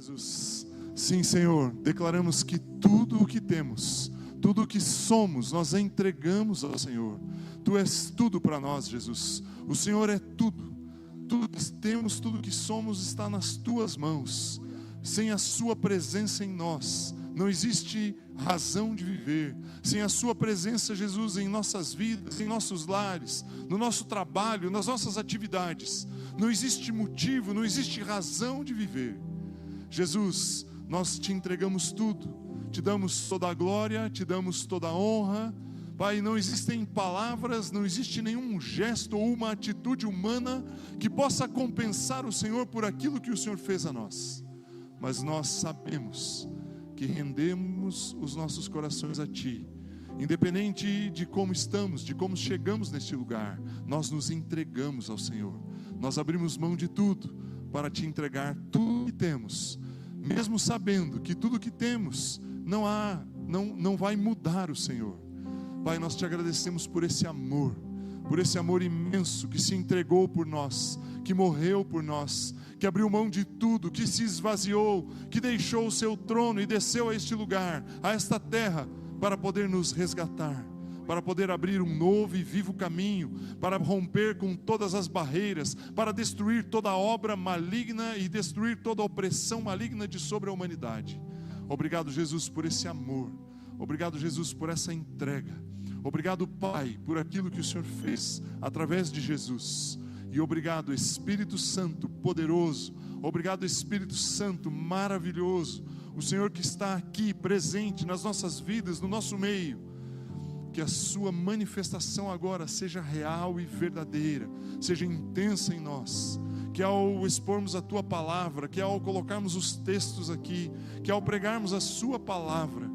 Jesus. Sim, Senhor, declaramos que tudo o que temos, tudo o que somos, nós entregamos ao Senhor. Tu és tudo para nós, Jesus. O Senhor é tudo. Tudo que temos, tudo que somos está nas Tuas mãos. Sem a Sua presença em nós, não existe razão de viver. Sem a Sua presença, Jesus, em nossas vidas, em nossos lares, no nosso trabalho, nas nossas atividades, não existe motivo, não existe razão de viver. Jesus, nós Te entregamos tudo, Te damos toda a glória, Te damos toda a honra. Pai, não existem palavras, não existe nenhum gesto ou uma atitude humana que possa compensar o Senhor por aquilo que o Senhor fez a nós. Mas nós sabemos que rendemos os nossos corações a Ti. Independente de como estamos, de como chegamos neste lugar, nós nos entregamos ao Senhor. Nós abrimos mão de tudo para Te entregar tudo que temos, mesmo sabendo que tudo que temos não vai mudar o Senhor. Pai, nós Te agradecemos por esse amor imenso que se entregou por nós, que morreu por nós, que abriu mão de tudo, que se esvaziou, que deixou o Seu trono e desceu a este lugar, a esta terra, para poder nos resgatar, para poder abrir um novo e vivo caminho, para romper com todas as barreiras, para destruir toda obra maligna e destruir toda opressão maligna de sobre a humanidade. Obrigado, Jesus, por esse amor. Obrigado, Jesus, por essa entrega. Obrigado, Pai, por aquilo que o Senhor fez através de Jesus. E obrigado, Espírito Santo poderoso. Obrigado, Espírito Santo maravilhoso. O Senhor que está aqui presente nas nossas vidas, no nosso meio. Que a Sua manifestação agora seja real e verdadeira, seja intensa em nós. Que ao expormos a Tua palavra, que ao colocarmos os textos aqui, que ao pregarmos a Sua palavra,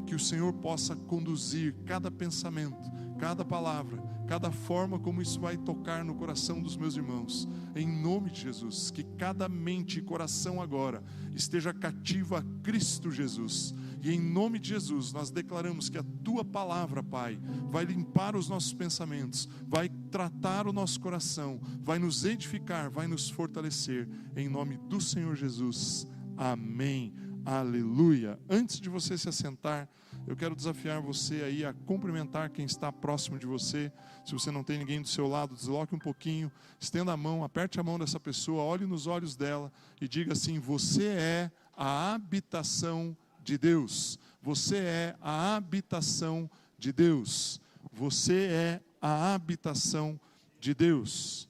que o Senhor possa conduzir cada pensamento, cada palavra, cada forma como isso vai tocar no coração dos meus irmãos. Em nome de Jesus, que cada mente e coração agora esteja cativo a Cristo Jesus. E em nome de Jesus, nós declaramos que a Tua palavra, Pai, vai limpar os nossos pensamentos, vai tratar o nosso coração, vai nos edificar, vai nos fortalecer. Em nome do Senhor Jesus. Amém. Aleluia. Antes de você se assentar, eu quero desafiar você aí a cumprimentar quem está próximo de você. Se você não tem ninguém do seu lado, desloque um pouquinho, estenda a mão, aperte a mão dessa pessoa, olhe nos olhos dela e diga assim: você é a habitação de Deus. Você é a habitação de Deus. Você é a habitação de Deus.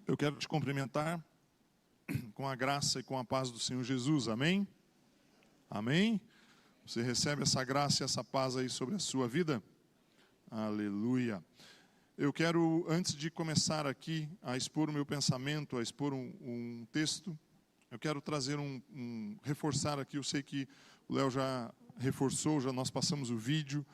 Eu quero te cumprimentar com a graça e com a paz do Senhor Jesus, amém? Amém? Você recebe essa graça e essa paz aí sobre a sua vida? Aleluia. Eu quero, antes de começar aqui a expor o meu pensamento, a expor um texto, eu quero trazer reforçar aqui. Eu sei que o Léo já reforçou, nós passamos o vídeo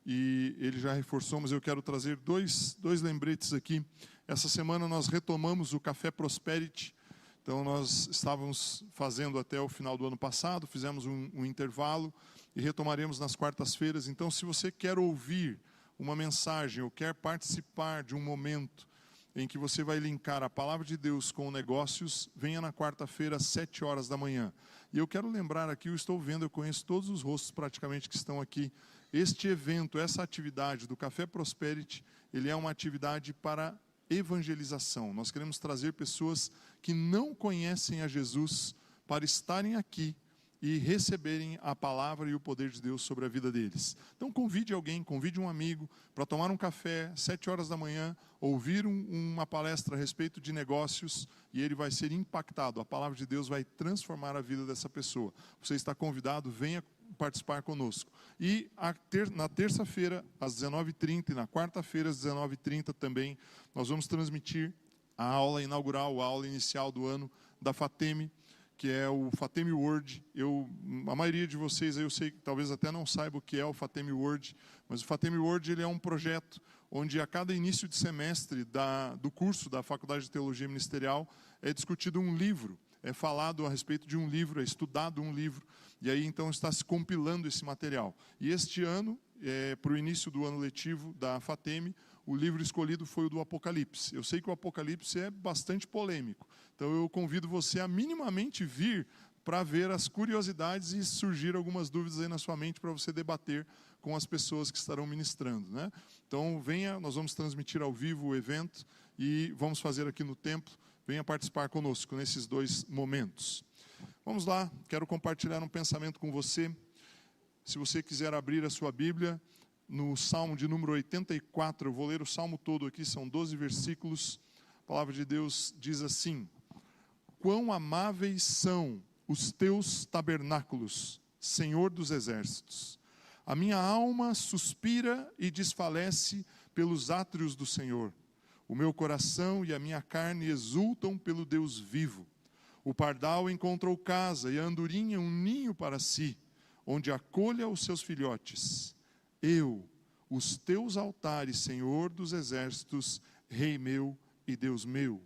e ele já reforçou, mas eu quero trazer dois lembretes aqui. Essa semana nós retomamos o Café Prosperity. Então nós estávamos fazendo até o final do ano passado, fizemos um intervalo e retomaremos nas quartas-feiras. Então, se você quer ouvir uma mensagem ou quer participar de um momento em que você vai linkar a palavra de Deus com negócios, venha na quarta-feira às 7 horas da manhã. E eu quero lembrar aqui, eu conheço todos os rostos praticamente que estão aqui. Este evento, essa atividade do Café Prosperity, ele é uma atividade para evangelização. Nós queremos trazer pessoas que não conhecem a Jesus para estarem aqui e receberem a palavra e o poder de Deus sobre a vida deles. Então convide alguém, convide um amigo para tomar um café, 7 horas da manhã, ouvir uma palestra a respeito de negócios e ele vai ser impactado. A palavra de Deus vai transformar a vida dessa pessoa. Você está convidado, venha participar conosco. E na terça-feira, às 19h30, e na quarta-feira, às 19h30 também, nós vamos transmitir a aula inaugural, a aula inicial do ano da FATEM, que é o FATEM World. A maioria de vocês, eu sei que talvez até não saiba o que é o FATEM World, mas o FATEM World ele é um projeto onde a cada início de semestre do curso da Faculdade de Teologia Ministerial é discutido um livro, é falado a respeito de um livro, é estudado um livro, e aí então está se compilando esse material. E este ano, para o início do ano letivo da FATEM, o livro escolhido foi o do Apocalipse. Eu sei que o Apocalipse é bastante polêmico, então eu convido você a minimamente vir para ver as curiosidades e surgir algumas dúvidas aí na sua mente para você debater com as pessoas que estarão ministrando, né? Então venha, nós vamos transmitir ao vivo o evento e vamos fazer aqui no templo. Venha participar conosco nesses 2 momentos. Vamos lá, quero compartilhar um pensamento com você. Se você quiser abrir a sua Bíblia, no Salmo de número 84, eu vou ler o Salmo todo aqui, são 12 versículos. A palavra de Deus diz assim: quão amáveis são os teus tabernáculos, Senhor dos exércitos. A minha alma suspira e desfalece pelos átrios do Senhor. O meu coração e a minha carne exultam pelo Deus vivo. O pardal encontrou casa e a andorinha um ninho para si, onde acolha os seus filhotes. Eu, os teus altares, Senhor dos exércitos, Rei meu e Deus meu.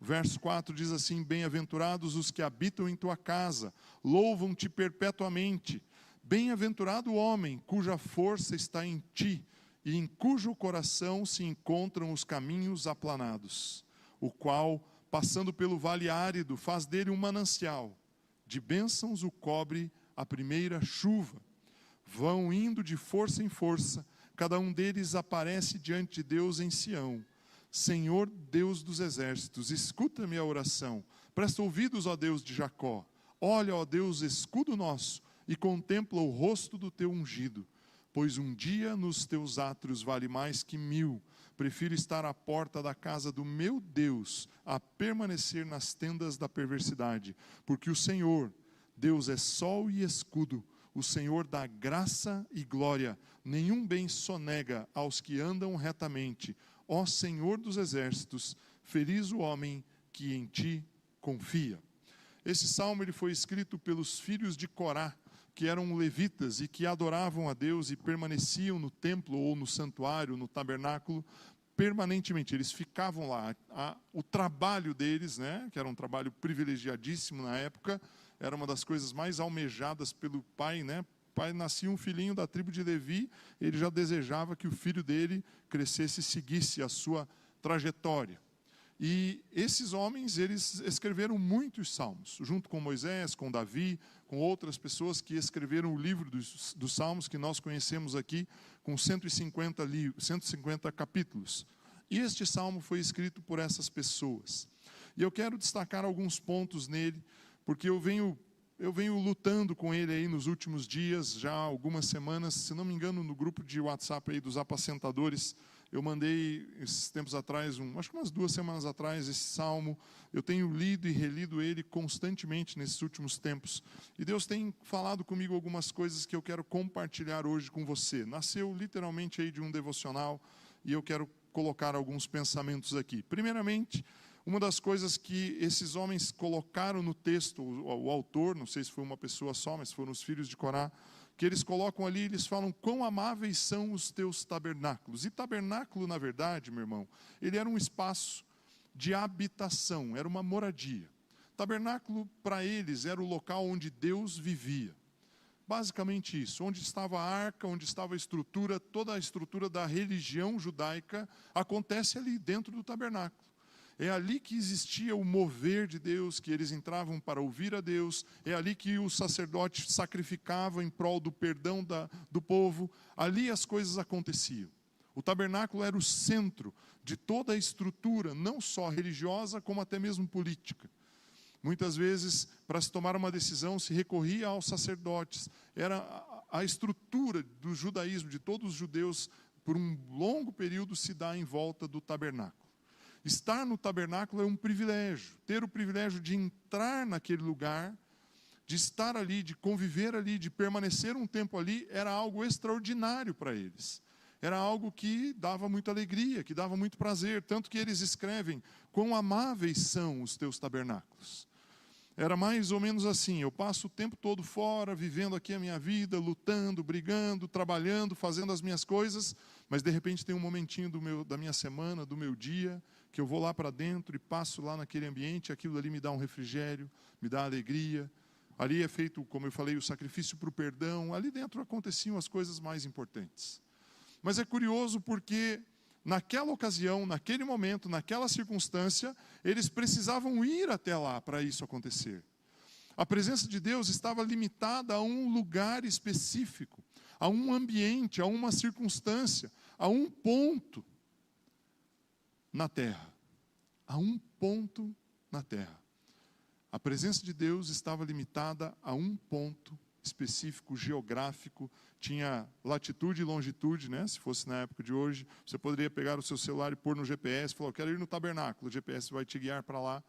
O verso 4 diz assim: bem-aventurados os que habitam em tua casa, louvam-te perpetuamente. Bem-aventurado o homem cuja força está em ti, e em cujo coração se encontram os caminhos aplanados, o qual, passando pelo vale árido, faz dele um manancial. De bênçãos o cobre a primeira chuva. Vão indo de força em força, cada um deles aparece diante de Deus em Sião. Senhor Deus dos exércitos, escuta-me a oração. Presta ouvidos, ó Deus de Jacó. Olha, ó Deus, escudo nosso, e contempla o rosto do teu ungido. Pois um dia nos teus átrios vale mais que 1000. Prefiro estar à porta da casa do meu Deus, a permanecer nas tendas da perversidade. Porque o Senhor, Deus é sol e escudo. O Senhor dá graça e glória. Nenhum bem sonega aos que andam retamente. Ó Senhor dos exércitos, feliz o homem que em ti confia. Esse salmo ele foi escrito pelos filhos de Corá, que eram levitas e que adoravam a Deus e permaneciam no templo ou no santuário, no tabernáculo, permanentemente. Eles ficavam lá. O trabalho deles, né, que era um trabalho privilegiadíssimo na época, era uma das coisas mais almejadas pelo pai, né? O pai nascia um filhinho da tribo de Levi, ele já desejava que o filho dele crescesse e seguisse a sua trajetória. E esses homens, eles escreveram muitos salmos, junto com Moisés, com Davi, com outras pessoas que escreveram o livro dos salmos, que nós conhecemos aqui, com 150 capítulos. E este salmo foi escrito por essas pessoas. E eu quero destacar alguns pontos nele, porque eu venho lutando com ele aí nos últimos dias, já há algumas semanas, se não me engano, no grupo de WhatsApp aí dos apacentadores, eu mandei esses tempos atrás, acho que umas 2 semanas atrás, esse salmo. Eu tenho lido e relido ele constantemente nesses últimos tempos. E Deus tem falado comigo algumas coisas que eu quero compartilhar hoje com você. Nasceu literalmente aí de um devocional e eu quero colocar alguns pensamentos aqui. Primeiramente, uma das coisas que esses homens colocaram no texto, o autor, não sei se foi uma pessoa só, mas foram os filhos de Corá, que eles colocam ali, eles falam: quão amáveis são os teus tabernáculos. E tabernáculo, na verdade, meu irmão, ele era um espaço de habitação, era uma moradia. Tabernáculo, para eles, era o local onde Deus vivia. Basicamente isso, onde estava a arca, onde estava a estrutura, toda a estrutura da religião judaica acontece ali dentro do tabernáculo. É ali que existia o mover de Deus, que eles entravam para ouvir a Deus. É ali que o sacerdote sacrificava em prol do perdão do povo. Ali as coisas aconteciam. O tabernáculo era o centro de toda a estrutura, não só religiosa, como até mesmo política. Muitas vezes, para se tomar uma decisão, se recorria aos sacerdotes. Era a estrutura do judaísmo, de todos os judeus, por um longo período, se dá em volta do tabernáculo. Estar no tabernáculo é um privilégio. Ter o privilégio de entrar naquele lugar, de estar ali, de conviver ali, de permanecer um tempo ali, era algo extraordinário para eles. Era algo que dava muita alegria, que dava muito prazer. Tanto que eles escrevem: quão amáveis são os teus tabernáculos. Era mais ou menos assim: eu passo o tempo todo fora, vivendo aqui a minha vida, lutando, brigando, trabalhando, fazendo as minhas coisas, mas de repente tem um momentinho da minha semana, do meu dia, que eu vou lá para dentro e passo lá naquele ambiente, aquilo ali me dá um refrigério, me dá alegria. Ali é feito, como eu falei, o sacrifício para o perdão. Ali dentro aconteciam as coisas mais importantes. Mas é curioso porque naquela ocasião, naquele momento, naquela circunstância, eles precisavam ir até lá para isso acontecer. A presença de Deus estava limitada a um lugar específico, a um ambiente, a uma circunstância, a um ponto na terra. A um ponto na terra. A presença de Deus estava limitada a um ponto específico, geográfico, tinha latitude e longitude, né? Se fosse na época de hoje, você poderia pegar o seu celular e pôr no GPS, falar, eu quero ir no tabernáculo, o GPS vai te guiar para lá.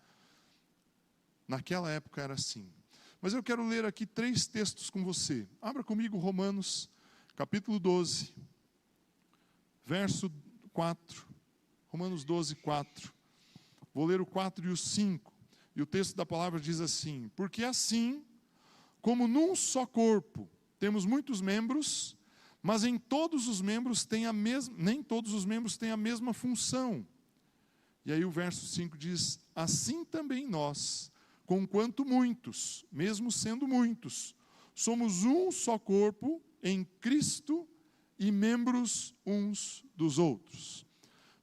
Naquela época era assim. Mas eu quero ler aqui 3 textos com você. Abra comigo Romanos, capítulo 12, verso 4. Romanos 12, 4. Vou ler o 4 e o 5. E o texto da palavra diz assim: porque assim, como num só corpo temos muitos membros, mas nem todos os membros têm a mesma função. E aí o verso 5 diz: assim também nós, conquanto muitos, mesmo sendo muitos, somos um só corpo em Cristo e membros uns dos outros.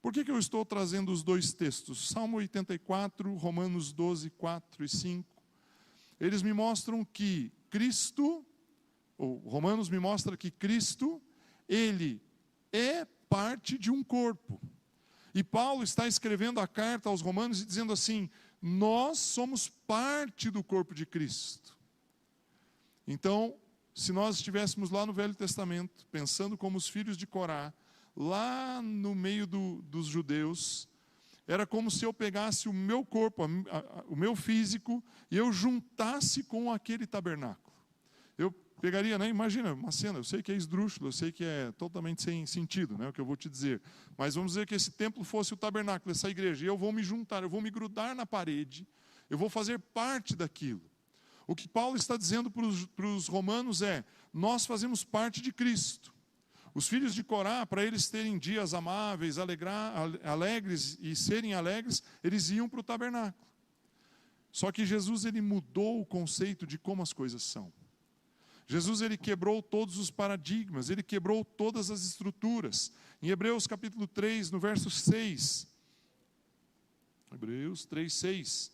Por que eu estou trazendo os 2 textos? Salmo 84, Romanos 12, 4 e 5. Eles me mostram que Cristo, ou Romanos me mostra que Cristo, ele é parte de um corpo. E Paulo está escrevendo a carta aos Romanos e dizendo assim: nós somos parte do corpo de Cristo. Então, se nós estivéssemos lá no Velho Testamento, pensando como os filhos de Corá, lá no meio dos judeus, era como se eu pegasse o meu corpo, o meu físico, e eu juntasse com aquele tabernáculo. Eu pegaria, né? Imagina uma cena, eu sei que é esdrúxulo, eu sei que é totalmente sem sentido, né, o que eu vou te dizer. Mas vamos dizer que esse templo fosse o tabernáculo, essa igreja, e eu vou me juntar, eu vou me grudar na parede, eu vou fazer parte daquilo. O que Paulo está dizendo para os romanos é: nós fazemos parte de Cristo. Os filhos de Corá, para eles terem dias amáveis, alegres e serem alegres, eles iam para o tabernáculo. Só que Jesus, ele mudou o conceito de como as coisas são. Jesus, ele quebrou todos os paradigmas, ele quebrou todas as estruturas. Em Hebreus capítulo 3, no verso 6. Hebreus 3, 6.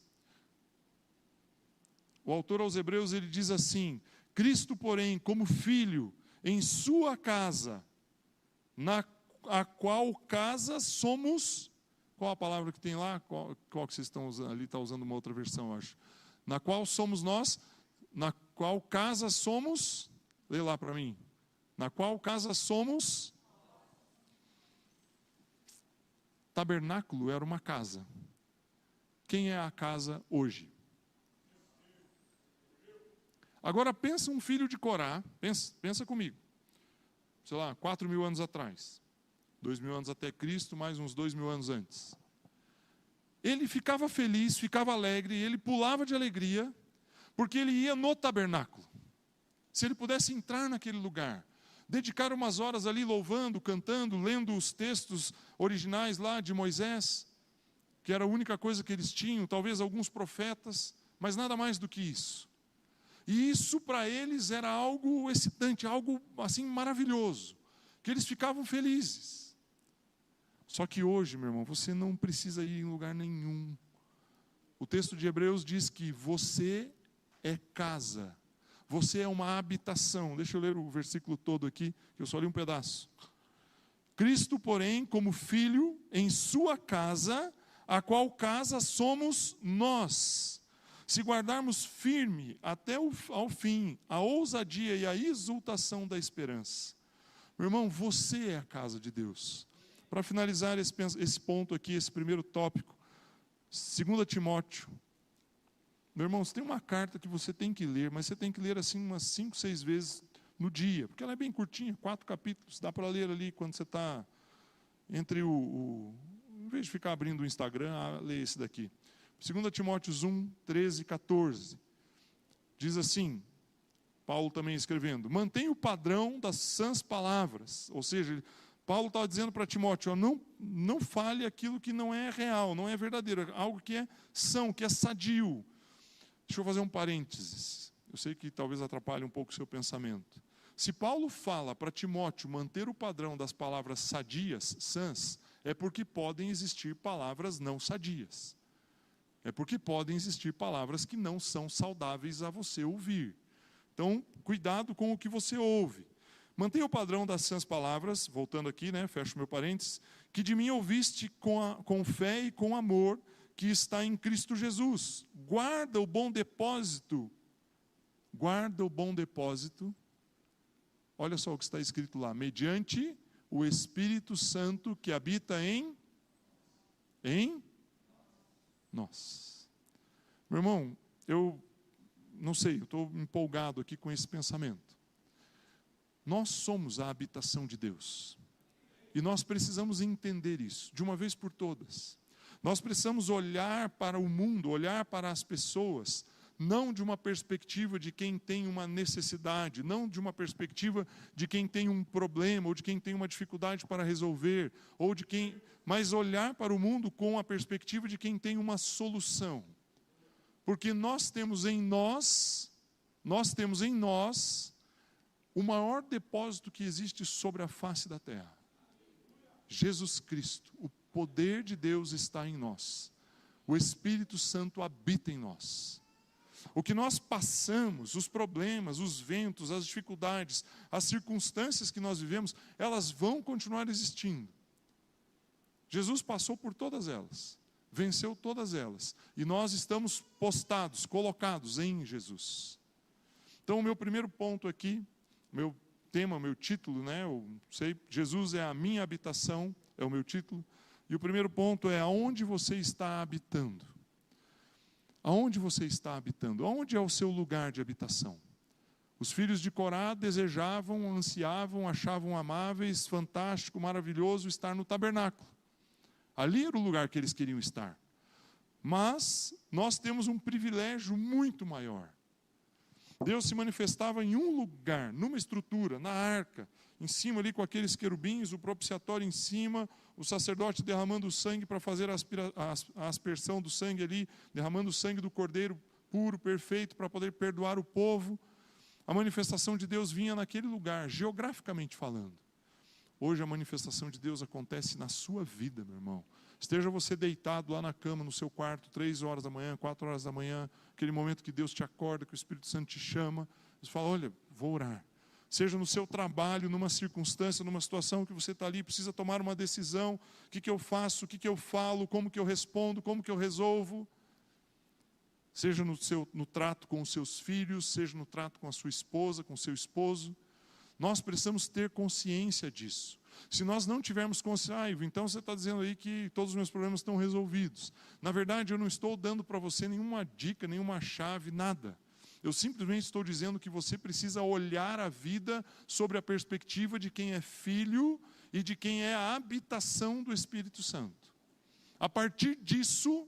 O autor aos Hebreus, ele diz assim: Cristo, porém, como filho, em sua casa, a qual casa somos... Qual a palavra que tem lá? Qual que vocês estão usando? Ali está usando uma outra versão, eu acho. Na qual somos nós, na qual casa somos... Lê lá para mim. Na qual casa somos... Tabernáculo era uma casa. Quem é a casa hoje? Agora pensa um filho de Corá, pensa comigo. Sei lá, 4.000 anos atrás. 2.000 anos até Cristo, mais uns 2.000 anos antes. Ele ficava feliz, ficava alegre, ele pulava de alegria, porque ele ia no tabernáculo. Se ele pudesse entrar naquele lugar, dedicar umas horas ali louvando, cantando, lendo os textos originais lá de Moisés, que era a única coisa que eles tinham, talvez alguns profetas, mas nada mais do que isso. E isso para eles era algo excitante, algo assim maravilhoso, que eles ficavam felizes. Só que hoje, meu irmão, você não precisa ir em lugar nenhum. O texto de Hebreus diz que você é casa, você é uma habitação. Deixa eu ler o versículo todo aqui, que eu só li um pedaço. Cristo, porém, como filho, em sua casa, a qual casa somos nós. Se guardarmos firme até ao fim a ousadia e a exultação da esperança. Meu irmão, você é a casa de Deus. Para finalizar esse ponto aqui, esse primeiro tópico, 2 Timóteo. Meu irmão, você tem uma carta que você tem que ler, mas você tem que ler assim umas 5, 6 vezes no dia, porque ela é bem curtinha, 4 capítulos, dá para ler ali quando você está entre em vez de ficar abrindo o Instagram, lê esse daqui. 2 Timóteo 1, 13 e 14, diz assim, Paulo também escrevendo: mantenha o padrão das sãs palavras, ou seja, Paulo estava dizendo para Timóteo, ó, não fale aquilo que não é real, não é verdadeiro, algo que é são, que é sadio. Deixa eu fazer um parênteses, eu sei que talvez atrapalhe um pouco o seu pensamento. Se Paulo fala para Timóteo manter o padrão das palavras sadias, sãs, é porque podem existir palavras não sadias. É porque podem existir palavras que não são saudáveis a você ouvir. Então, cuidado com o que você ouve. Mantenha o padrão das sãs palavras, voltando aqui, fecho meu parênteses, que de mim ouviste com fé e com amor, que está em Cristo Jesus. Guarda o bom depósito. Olha só o que está escrito lá. Mediante o Espírito Santo que habita em nós. Meu irmão, eu não sei, eu estou empolgado aqui com esse pensamento. Nós somos a habitação de Deus. E nós precisamos entender isso, de uma vez por todas. Nós precisamos olhar para o mundo, olhar para as pessoas, não de uma perspectiva de quem tem uma necessidade, não de uma perspectiva de quem tem um problema, ou de quem tem uma dificuldade para resolver, mas olhar para o mundo com a perspectiva de quem tem uma solução. Porque nós temos em nós o maior depósito que existe sobre a face da terra. Jesus Cristo, o poder de Deus está em nós. O Espírito Santo habita em nós. O que nós passamos, os problemas, os ventos, as dificuldades, as circunstâncias que nós vivemos, elas vão continuar existindo. Jesus passou por todas elas, venceu todas elas, e nós estamos postados, colocados em Jesus. Então, o meu primeiro ponto aqui, meu tema, meu título, Jesus é a minha habitação, é o meu título. E o primeiro ponto é: aonde você está habitando? Aonde você está habitando? Aonde é o seu lugar de habitação? Os filhos de Corá desejavam, ansiavam, achavam amáveis, fantástico, maravilhoso estar no tabernáculo. Ali era o lugar que eles queriam estar. Mas nós temos um privilégio muito maior. Deus se manifestava em um lugar, numa estrutura, na arca, em cima ali com aqueles querubins, o propiciatório em cima, o sacerdote derramando o sangue para fazer a aspersão do sangue ali, derramando o sangue do cordeiro puro, perfeito, para poder perdoar o povo. A manifestação de Deus vinha naquele lugar, geograficamente falando. Hoje a manifestação de Deus acontece na sua vida, meu irmão. Esteja você deitado lá na cama, no seu quarto, 3 horas da manhã, 4 horas da manhã, aquele momento que Deus te acorda, que o Espírito Santo te chama, você fala: olha, vou orar. Seja no seu trabalho, numa circunstância, numa situação que você está ali, precisa tomar uma decisão, o que eu faço, o que eu falo, como que eu respondo, como que eu resolvo. Seja no trato com os seus filhos, seja no trato com a sua esposa, com o seu esposo. Nós precisamos ter consciência disso. Se nós não tivermos consciência, então você está dizendo aí que todos os meus problemas estão resolvidos. Na verdade, eu não estou dando para você nenhuma dica, nenhuma chave, nada. Eu simplesmente estou dizendo que você precisa olhar a vida sobre a perspectiva de quem é filho e de quem é a habitação do Espírito Santo. A partir disso,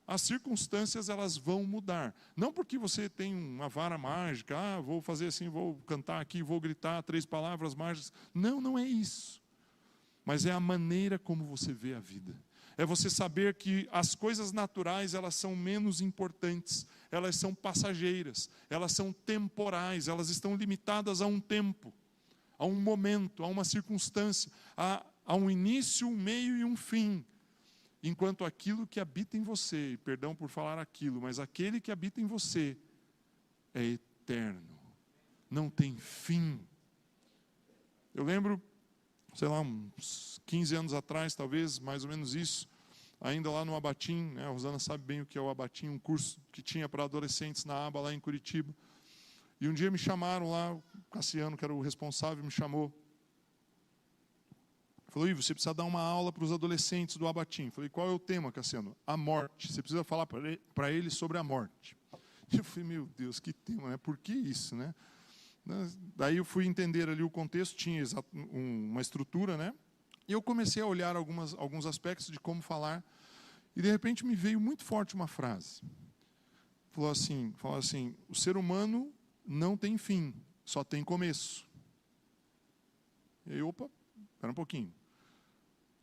as circunstâncias elas vão mudar. Não porque você tem uma vara mágica, vou fazer assim, vou cantar aqui, vou gritar 3 palavras mágicas. Não, não é isso. Mas é a maneira como você vê a vida. É você saber que as coisas naturais elas são menos importantes, elas são passageiras, elas são temporais, elas estão limitadas a um tempo, a um momento, a uma circunstância, a um início, um meio e um fim. Enquanto aquilo que habita em você, perdão por falar aquilo, mas aquele que habita em você é eterno, não tem fim. Eu lembro, sei lá, uns 15 anos atrás, talvez, mais ou menos isso, ainda lá no Abatim, a Rosana sabe bem o que é o Abatim, um curso que tinha para adolescentes na aba lá em Curitiba. E um dia me chamaram lá, o Cassiano, que era o responsável, me chamou. Falou: Ivo, você precisa dar uma aula para os adolescentes do Abatim. Falei: qual é o tema, Cassiano? A morte. Você precisa falar para eles sobre a morte. E eu falei: meu Deus, que tema, né? Por que isso, né? Daí eu fui entender ali o contexto, tinha uma estrutura, né? E eu comecei a olhar alguns aspectos de como falar. E de repente me veio muito forte uma frase. Falou assim: o ser humano não tem fim, só tem começo. E aí, opa, espera um pouquinho.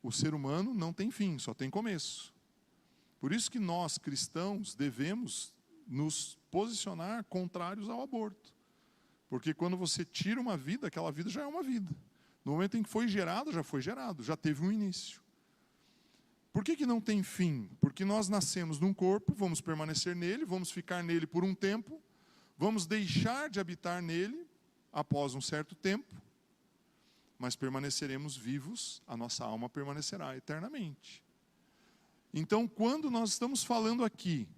O ser humano não tem fim, só tem começo. Por isso que nós, cristãos, devemos nos posicionar contrários ao aborto. Porque quando você tira uma vida, aquela vida já é uma vida. No momento em que foi gerado, já foi gerado, já teve um início. Por que não tem fim? Porque nós nascemos num corpo, vamos permanecer nele, vamos ficar nele por um tempo, vamos deixar de habitar nele após um certo tempo, mas permaneceremos vivos, a nossa alma permanecerá eternamente. Então, quando nós estamos falando aqui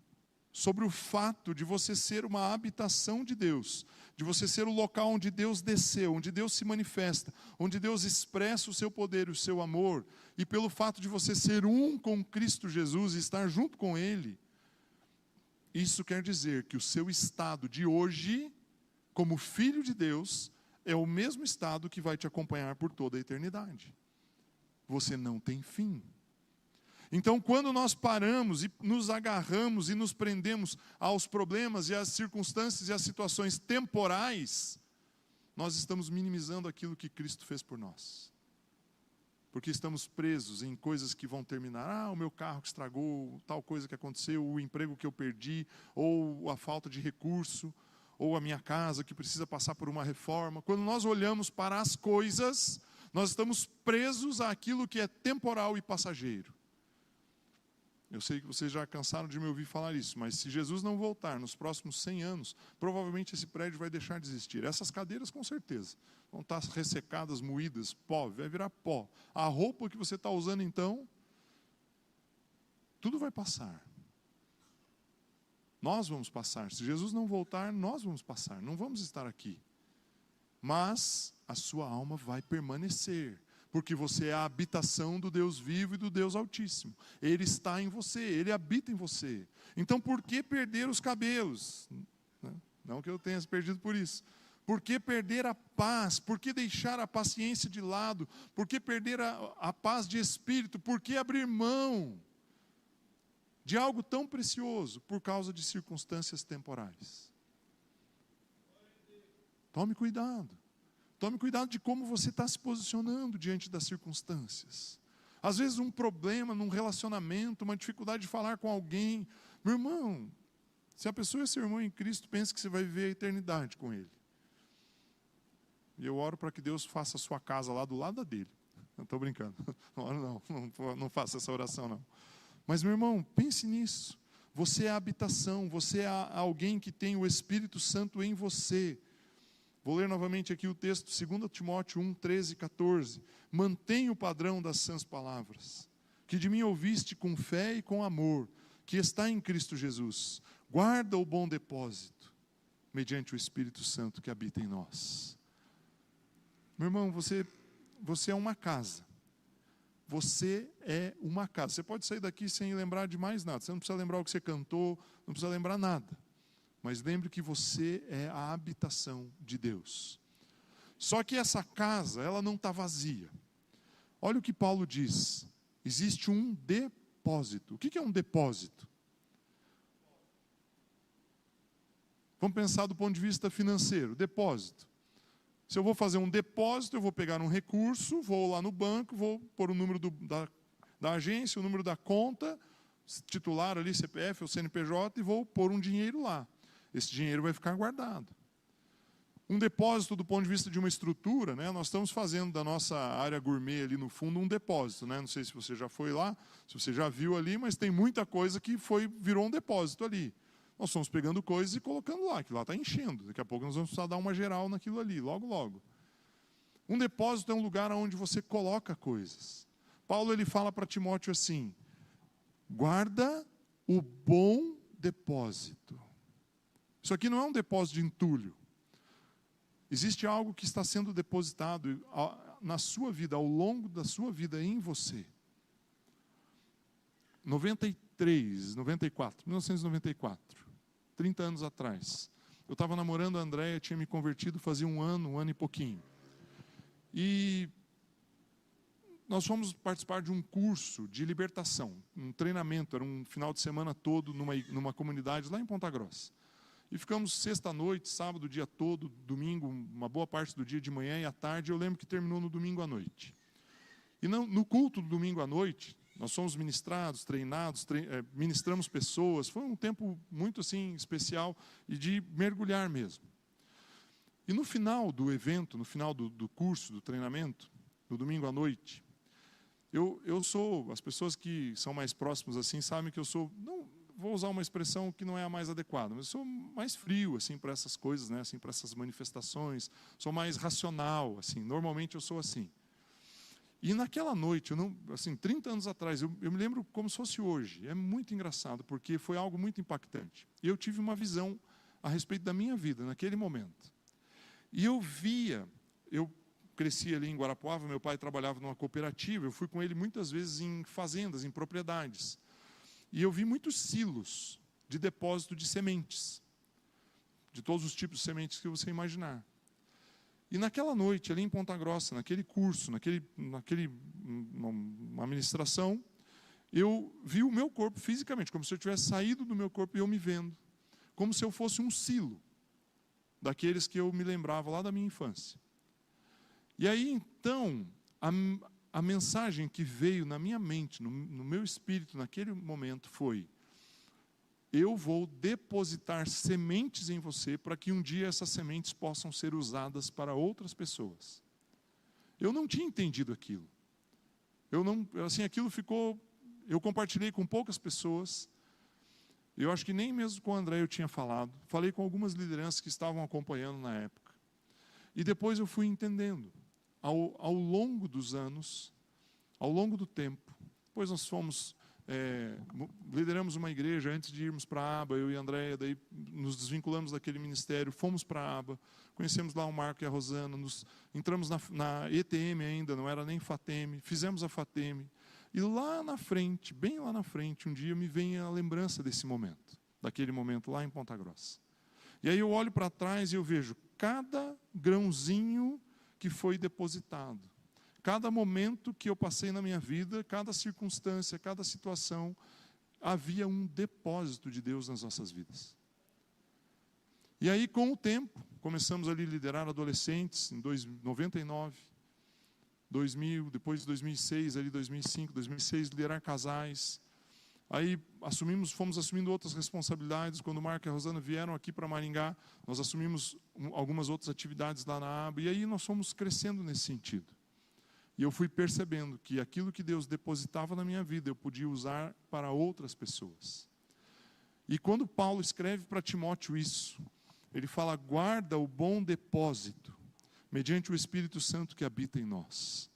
sobre o fato de você ser uma habitação de Deus, de você ser o local onde Deus desceu, onde Deus se manifesta, onde Deus expressa o seu poder e o seu amor, e pelo fato de você ser um com Cristo Jesus e estar junto com Ele, isso quer dizer que o seu estado de hoje, como filho de Deus, é o mesmo estado que vai te acompanhar por toda a eternidade. Você não tem fim. Então, quando nós paramos e nos agarramos e nos prendemos aos problemas e às circunstâncias e às situações temporais, nós estamos minimizando aquilo que Cristo fez por nós. Porque estamos presos em coisas que vão terminar. O meu carro que estragou, tal coisa que aconteceu, o emprego que eu perdi, ou a falta de recurso, ou a minha casa que precisa passar por uma reforma. Quando nós olhamos para as coisas, nós estamos presos àquilo que é temporal e passageiro. Eu sei que vocês já cansaram de me ouvir falar isso, mas se Jesus não voltar nos próximos 100 anos, provavelmente esse prédio vai deixar de existir. Essas cadeiras, com certeza, vão estar ressecadas, moídas, pó, vai virar pó. A roupa que você está usando, então, tudo vai passar. Nós vamos passar. Se Jesus não voltar, nós vamos passar. Não vamos estar aqui. Mas a sua alma vai permanecer. Porque você é a habitação do Deus vivo e do Deus Altíssimo. Ele está em você, Ele habita em você. Então, por que perder os cabelos? Não que eu tenha perdido por isso. Por que perder a paz? Por que deixar a paciência de lado? Por que perder a paz de espírito? Por que abrir mão de algo tão precioso por causa de circunstâncias temporais? Tome cuidado. Tome cuidado de como você está se posicionando diante das circunstâncias. Às vezes um problema num relacionamento, uma dificuldade de falar com alguém. Meu irmão, se a pessoa é seu irmão em Cristo, pense que você vai viver a eternidade com ele. E eu oro para que Deus faça a sua casa lá do lado da dele. Não estou brincando. Não faça essa oração não. Mas meu irmão, pense nisso. Você é a habitação, você é alguém que tem o Espírito Santo em você. Vou ler novamente aqui o texto, 2 Timóteo 1, 13 e 14. Mantenha o padrão das sãs palavras, que de mim ouviste com fé e com amor, que está em Cristo Jesus. Guarda o bom depósito, mediante o Espírito Santo que habita em nós. Meu irmão, você é uma casa. Você é uma casa. Você pode sair daqui sem lembrar de mais nada. Você não precisa lembrar o que você cantou, não precisa lembrar nada. Mas lembre que você é a habitação de Deus. Só que essa casa, ela não está vazia. Olha o que Paulo diz. Existe um depósito. O que é um depósito? Vamos pensar do ponto de vista financeiro. Depósito. Se eu vou fazer um depósito, eu vou pegar um recurso, vou lá no banco, vou pôr o número da agência, o número da conta, titular ali, CPF ou CNPJ, e vou pôr um dinheiro lá. Esse dinheiro vai ficar guardado. Um depósito do ponto de vista de uma estrutura, né? Nós estamos fazendo da nossa área gourmet ali no fundo um depósito, né? Não sei se você já foi lá, se você já viu ali, mas tem muita coisa que virou um depósito ali. Nós estamos pegando coisas e colocando lá, que lá está enchendo. Daqui a pouco nós vamos precisar dar uma geral naquilo ali, logo, logo. Um depósito é um lugar onde você coloca coisas. Paulo ele fala para Timóteo assim, guarda o bom depósito. Isso aqui não é um depósito de entulho. Existe algo que está sendo depositado na sua vida, ao longo da sua vida em você. 1994, 30 anos atrás. Eu estava namorando a Andréia, tinha me convertido fazia um ano e pouquinho. E nós fomos participar de um curso de libertação, um treinamento, era um final de semana todo numa comunidade lá em Ponta Grossa. E ficamos sexta-noite, sábado o dia todo, domingo, uma boa parte do dia de manhã e à tarde. Eu lembro que terminou no domingo à noite. E no culto do domingo à noite, nós fomos ministrados, treinados, ministramos pessoas. Foi um tempo muito assim especial e de mergulhar mesmo. E no final do evento, no final do curso, do treinamento, no domingo à noite, Eu sou, as pessoas que são mais próximas assim sabem que eu sou, não vou usar uma expressão que não é a mais adequada, mas eu sou mais frio assim para essas coisas, né, assim para essas manifestações, sou mais racional, assim, normalmente eu sou assim. E naquela noite, eu não, assim, 30 anos atrás, eu me lembro como se fosse hoje. É muito engraçado, porque foi algo muito impactante. E eu tive uma visão a respeito da minha vida naquele momento. E eu cresci ali em Guarapuava, meu pai trabalhava numa cooperativa, eu fui com ele muitas vezes em fazendas, em propriedades. E eu vi muitos silos de depósito de sementes, de todos os tipos de sementes que você imaginar. E naquela noite, ali em Ponta Grossa, naquele curso, uma ministração, eu vi o meu corpo fisicamente, como se eu tivesse saído do meu corpo e eu me vendo, como se eu fosse um silo, daqueles que eu me lembrava lá da minha infância. E aí, então, a mensagem que veio na minha mente, no meu espírito, naquele momento, foi: eu vou depositar sementes em você para que um dia essas sementes possam ser usadas para outras pessoas. Eu não tinha entendido aquilo. Aquilo ficou, eu compartilhei com poucas pessoas. Eu acho que nem mesmo com o André eu tinha falado. Falei com algumas lideranças que estavam acompanhando na época. E depois eu fui entendendo. Ao longo dos anos, ao longo do tempo, depois nós lideramos uma igreja antes de irmos para a ABA, eu e a Andréia, daí nos desvinculamos daquele ministério, fomos para a ABA, conhecemos lá o Marco e a Rosana, entramos na ETM ainda, não era nem FATEM, fizemos a FATEM, e lá na frente, bem lá na frente, um dia me vem a lembrança desse momento, daquele momento lá em Ponta Grossa. E aí eu olho para trás e eu vejo cada grãozinho que foi depositado. Cada momento que eu passei na minha vida, cada circunstância, cada situação, havia um depósito de Deus nas nossas vidas. E aí, com o tempo, começamos ali a liderar adolescentes, em 99, 2000, depois de 2006, ali 2005, 2006, liderar casais. Aí fomos assumindo outras responsabilidades. Quando o Marco e a Rosana vieram aqui para Maringá, nós assumimos algumas outras atividades lá na ABA, e aí nós fomos crescendo nesse sentido. E eu fui percebendo que aquilo que Deus depositava na minha vida, eu podia usar para outras pessoas. E quando Paulo escreve para Timóteo isso, ele fala: guarda o bom depósito, mediante o Espírito Santo que habita em nós.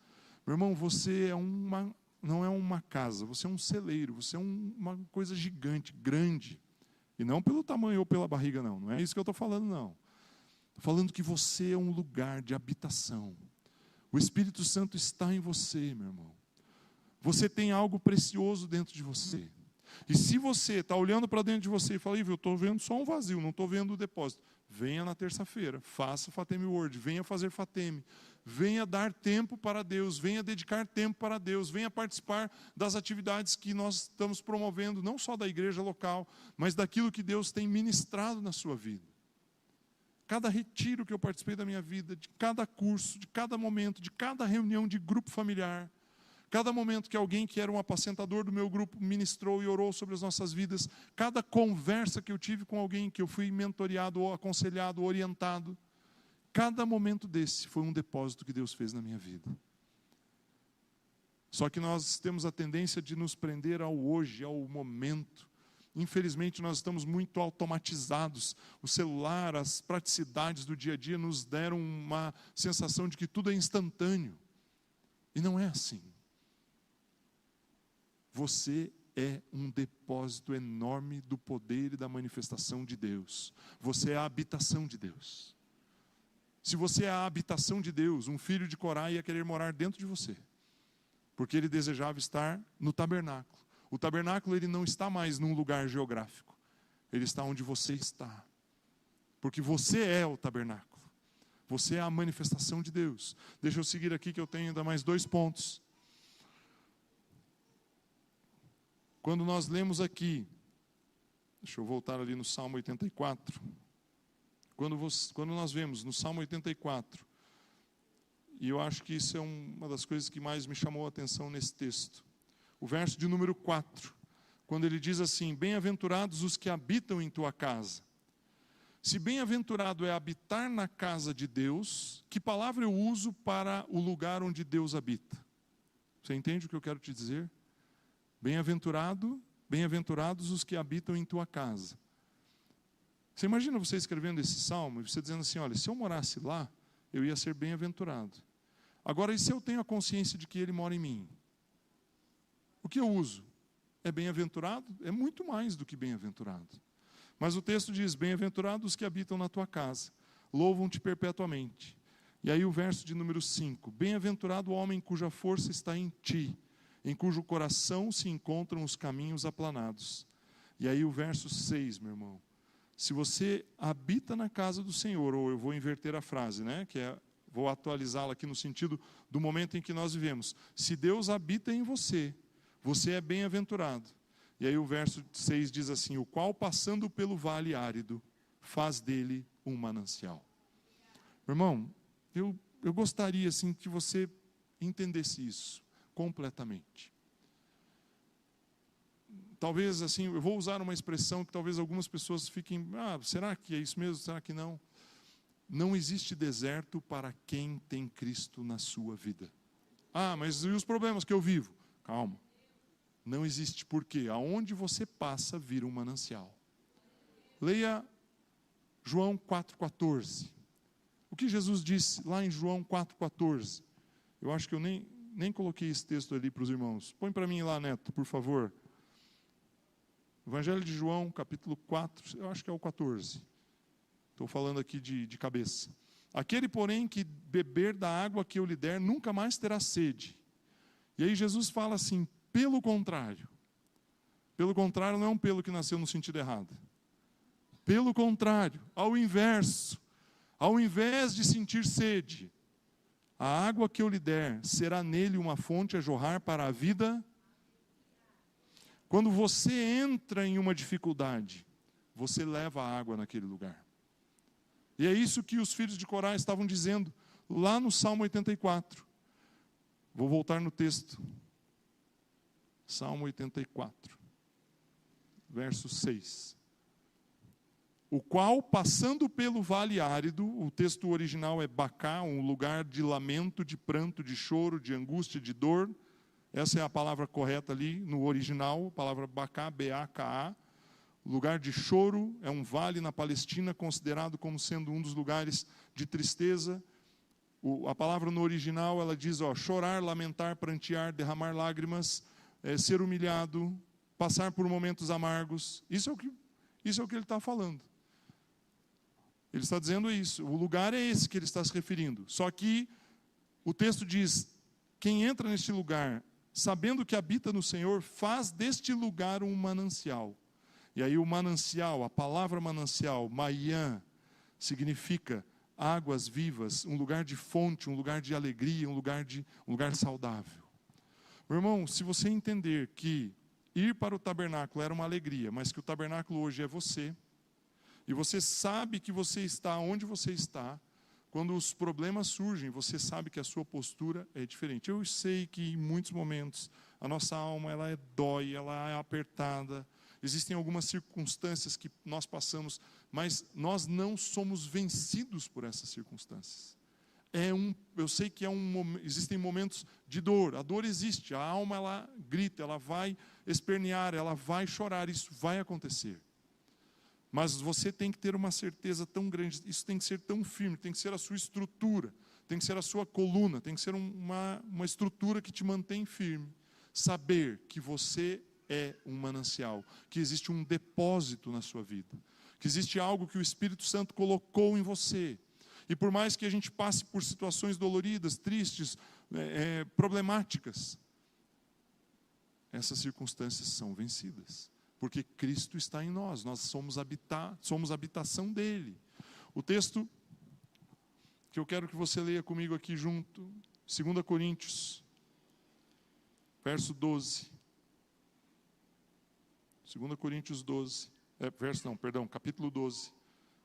Meu irmão, você não é uma casa, você é um celeiro, você é uma coisa gigante, grande. E não pelo tamanho ou pela barriga, não é isso que eu estou falando, não. Estou falando que você é um lugar de habitação. O Espírito Santo está em você, meu irmão. Você tem algo precioso dentro de você. E se você está olhando para dentro de você e fala: eu estou vendo só um vazio, não estou vendo o depósito. Venha na terça-feira, faça Fateme Word, venha fazer Fateme. Venha dar tempo para Deus, venha dedicar tempo para Deus, venha participar das atividades que nós estamos promovendo, não só da igreja local, mas daquilo que Deus tem ministrado na sua vida. Cada retiro que eu participei da minha vida, de cada curso, de cada momento, de cada reunião de grupo familiar, cada momento que alguém que era um apacentador do meu grupo ministrou e orou sobre as nossas vidas, cada conversa que eu tive com alguém que eu fui mentoreado, ou aconselhado, ou orientado, cada momento desse foi um depósito que Deus fez na minha vida. Só que nós temos a tendência de nos prender ao hoje, ao momento. Infelizmente, nós estamos muito automatizados. O celular, as praticidades do dia a dia nos deram uma sensação de que tudo é instantâneo. E não é assim. Você é um depósito enorme do poder e da manifestação de Deus. Você é a habitação de Deus. Se você é a habitação de Deus, um filho de Corá ia querer morar dentro de você, porque ele desejava estar no tabernáculo. O tabernáculo, ele não está mais num lugar geográfico. Ele está onde você está. Porque você é o tabernáculo. Você é a manifestação de Deus. Deixa eu seguir aqui que eu tenho ainda mais 2 pontos. Quando nós lemos aqui, deixa eu voltar ali no Salmo 84. Quando nós vemos no Salmo 84, e eu acho que isso é uma das coisas que mais me chamou a atenção nesse texto. O verso de número 4, quando ele diz assim: bem-aventurados os que habitam em tua casa. Se bem-aventurado é habitar na casa de Deus, que palavra eu uso para o lugar onde Deus habita? Você entende o que eu quero te dizer? Bem-aventurados os que habitam em tua casa. Você imagina você escrevendo esse salmo e você dizendo assim, olha, se eu morasse lá, eu ia ser bem-aventurado. Agora, e se eu tenho a consciência de que Ele mora em mim? O que eu uso? É bem-aventurado? É muito mais do que bem-aventurado. Mas o texto diz, bem-aventurados os que habitam na tua casa, louvam-te perpetuamente. E aí o verso de número 5, bem-aventurado o homem cuja força está em ti, em cujo coração se encontram os caminhos aplanados. E aí o verso 6, meu irmão, se você habita na casa do Senhor, ou eu vou inverter a frase, né, vou atualizá-la aqui no sentido do momento em que nós vivemos. Se Deus habita em você, você é bem-aventurado. E aí o verso 6 diz assim, o qual passando pelo vale árido, faz dele um manancial. Meu irmão, eu gostaria assim que você entendesse isso completamente. Talvez assim, eu vou usar uma expressão que talvez algumas pessoas fiquem, será que é isso mesmo? Será que não? Não existe deserto para quem tem Cristo na sua vida. Mas e os problemas que eu vivo? Calma. Não existe, porque aonde você passa vira um manancial. Leia João 4,14. O que Jesus disse lá em João 4,14? Eu acho que eu nem coloquei esse texto ali para os irmãos. Põe para mim lá, Neto, por favor. Evangelho de João, capítulo 4, eu acho que é o 14. Estou falando aqui de cabeça. Aquele, porém, que beber da água que eu lhe der, nunca mais terá sede. E aí Jesus fala assim, pelo contrário não é um pelo que nasceu no sentido errado. Pelo contrário, ao inverso, ao invés de sentir sede, a água que eu lhe der será nele uma fonte a jorrar para a vida. Quando você entra em uma dificuldade, você leva a água naquele lugar. E é isso que os filhos de Corá estavam dizendo lá no Salmo 84. Vou voltar no texto. Salmo 84, verso 6. O qual, passando pelo vale árido, o texto original é Bacá, um lugar de lamento, de pranto, de choro, de angústia, de dor. Essa é a palavra correta ali no original, a palavra Bacá, B-A-K-A. Lugar de choro, é um vale na Palestina, considerado como sendo um dos lugares de tristeza. A palavra no original, ela diz, chorar, lamentar, prantear, derramar lágrimas, ser humilhado, passar por momentos amargos. Isso é o que ele está falando. Ele está dizendo isso. O lugar é esse que ele está se referindo. Só que o texto diz, quem entra neste lugar, sabendo que habita no Senhor, faz deste lugar um manancial. E aí o manancial, a palavra manancial, Maian, significa águas vivas, um lugar de fonte, um lugar de alegria, um lugar saudável. Meu irmão, se você entender que ir para o tabernáculo era uma alegria, mas que o tabernáculo hoje é você, e você sabe que você está onde você está, quando os problemas surgem, você sabe que a sua postura é diferente. Eu sei que em muitos momentos a nossa alma ela dói, ela é apertada, existem algumas circunstâncias que nós passamos, mas nós não somos vencidos por essas circunstâncias. Eu sei que existem momentos de dor, a dor existe, a alma ela grita, ela vai espernear, ela vai chorar, isso vai acontecer. Mas você tem que ter uma certeza tão grande, isso tem que ser tão firme, tem que ser a sua estrutura, tem que ser a sua coluna, tem que ser uma estrutura que te mantém firme. Saber que você é um manancial, que existe um depósito na sua vida, que existe algo que o Espírito Santo colocou em você. E por mais que a gente passe por situações doloridas, tristes, problemáticas, essas circunstâncias são vencidas. Porque Cristo está em nós, nós somos habitação dele. O texto que eu quero que você leia comigo aqui junto, 2 Coríntios, verso 12. 2 Coríntios 12, capítulo 12,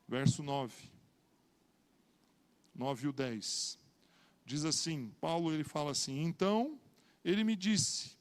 verso 9. 9 e o 10. Diz assim, Paulo ele fala assim, então ele me disse,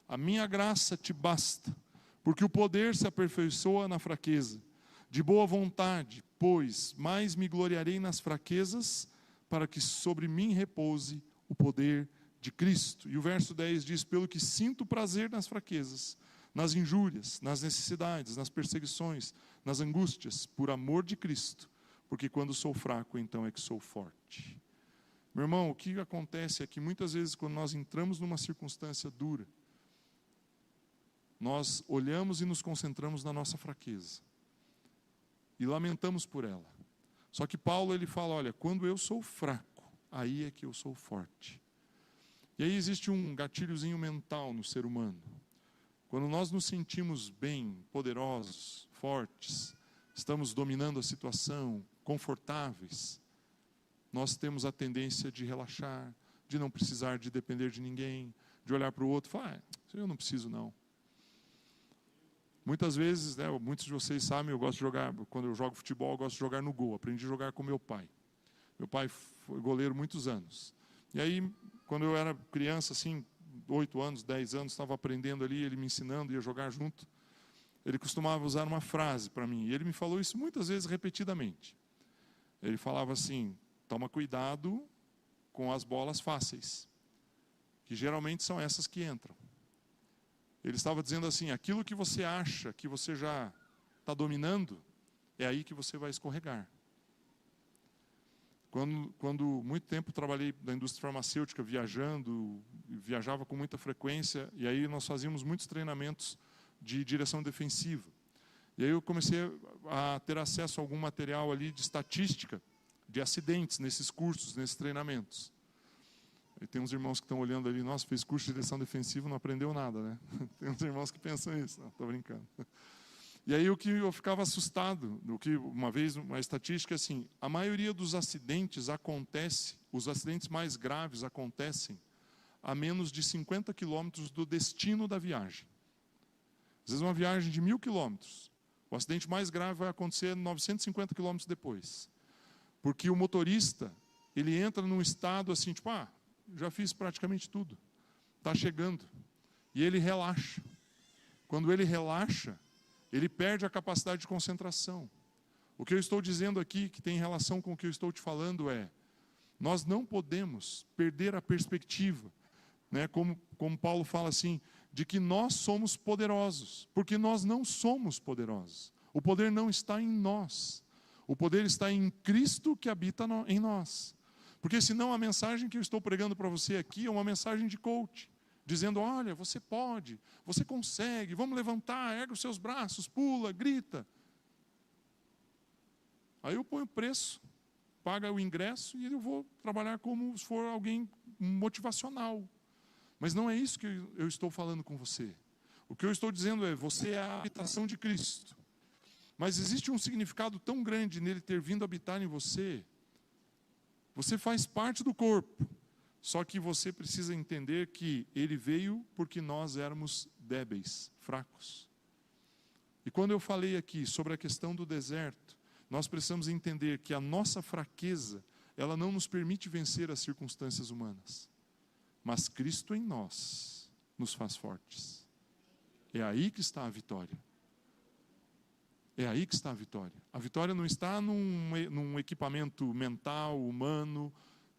a minha graça te basta, porque o poder se aperfeiçoa na fraqueza. De boa vontade, pois, mais me gloriarei nas fraquezas, para que sobre mim repouse o poder de Cristo. E o verso 10 diz: pelo que sinto prazer nas fraquezas, nas injúrias, nas necessidades, nas perseguições, nas angústias, por amor de Cristo, porque quando sou fraco, então é que sou forte. Meu irmão, o que acontece é que muitas vezes quando nós entramos numa circunstância dura, nós olhamos e nos concentramos na nossa fraqueza e lamentamos por ela. Só que Paulo, ele fala, olha, quando eu sou fraco, aí é que eu sou forte. E aí existe um gatilhozinho mental no ser humano. Quando nós nos sentimos bem, poderosos, fortes, estamos dominando a situação, confortáveis, nós temos a tendência de relaxar, de não precisar de depender de ninguém, de olhar para o outro e falar, eu não preciso não. Muitas vezes, né, muitos de vocês sabem, eu gosto de jogar, quando eu jogo futebol, eu gosto de jogar no gol. Aprendi a jogar com meu pai. Meu pai foi goleiro muitos anos. E aí, quando eu era criança, assim, 8 anos, 10 anos, estava aprendendo ali, ele me ensinando, ia jogar junto. Ele costumava usar uma frase para mim, e ele me falou isso muitas vezes repetidamente. Ele falava assim, toma cuidado com as bolas fáceis, que geralmente são essas que entram. Ele estava dizendo assim, aquilo que você acha que você já está dominando, é aí que você vai escorregar. Quando muito tempo trabalhei na indústria farmacêutica, viajava com muita frequência, e aí nós fazíamos muitos treinamentos de direção defensiva. E aí eu comecei a ter acesso a algum material ali de estatística, de acidentes nesses cursos, nesses treinamentos. E tem uns irmãos que estão olhando ali, nossa, fez curso de direção defensiva, não aprendeu nada, né? Tem uns irmãos que pensam isso, não, estou brincando. E aí o que eu ficava assustado, uma vez, uma estatística assim, a maioria dos acidentes acontece, os acidentes mais graves acontecem a menos de 50 quilômetros do destino da viagem. Às vezes uma viagem de 1.000 quilômetros, o acidente mais grave vai acontecer 950 quilômetros depois. Porque o motorista, ele entra num estado assim, tipo, já fiz praticamente tudo, está chegando. E ele relaxa. Quando ele relaxa, ele perde a capacidade de concentração. O que eu estou dizendo aqui, que tem relação com o que eu estou te falando, é, nós não podemos perder a perspectiva, né, como Paulo fala assim, de que nós somos poderosos, porque nós não somos poderosos. O poder não está em nós. O poder está em Cristo que habita em nós. Porque senão a mensagem que eu estou pregando para você aqui é uma mensagem de coach, dizendo, olha, você pode, você consegue, vamos levantar, erga os seus braços, pula, grita. Aí eu ponho o preço, paga o ingresso e eu vou trabalhar como se for alguém motivacional. Mas não é isso que eu estou falando com você. O que eu estou dizendo é, você é a habitação de Cristo. Mas existe um significado tão grande nele ter vindo habitar em você. Você faz parte do corpo, só que você precisa entender que ele veio porque nós éramos débeis, fracos. E quando eu falei aqui sobre a questão do deserto, nós precisamos entender que a nossa fraqueza, ela não nos permite vencer as circunstâncias humanas. Mas Cristo em nós nos faz fortes. É aí que está a vitória. É aí que está a vitória. A vitória não está num equipamento mental, humano,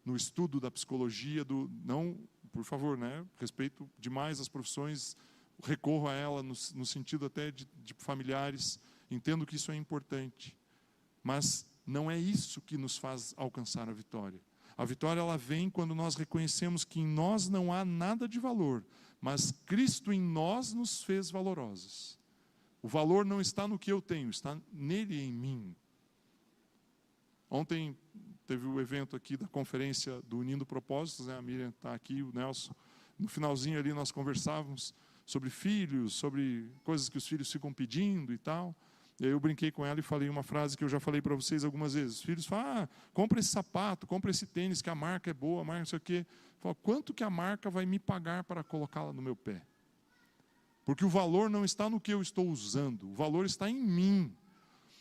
no estudo da psicologia, não, por favor, né? Respeito demais as profissões, recorro a ela no sentido até de familiares, entendo que isso é importante. Mas não é isso que nos faz alcançar a vitória. A vitória ela vem quando nós reconhecemos que em nós não há nada de valor, mas Cristo em nós nos fez valorosos. O valor não está no que eu tenho, está nele e em mim. Ontem teve o evento aqui da conferência do Unindo Propósitos, né? A Miriam está aqui, o Nelson. No finalzinho ali nós conversávamos sobre filhos, sobre coisas que os filhos ficam pedindo e tal. E aí eu brinquei com ela e falei uma frase que eu já falei para vocês algumas vezes. Os filhos falam, compra esse sapato, compra esse tênis, que a marca é boa, a marca não sei o quê. Eu falo, quanto que a marca vai me pagar para colocá-la no meu pé? Porque o valor não está no que eu estou usando, o valor está em mim.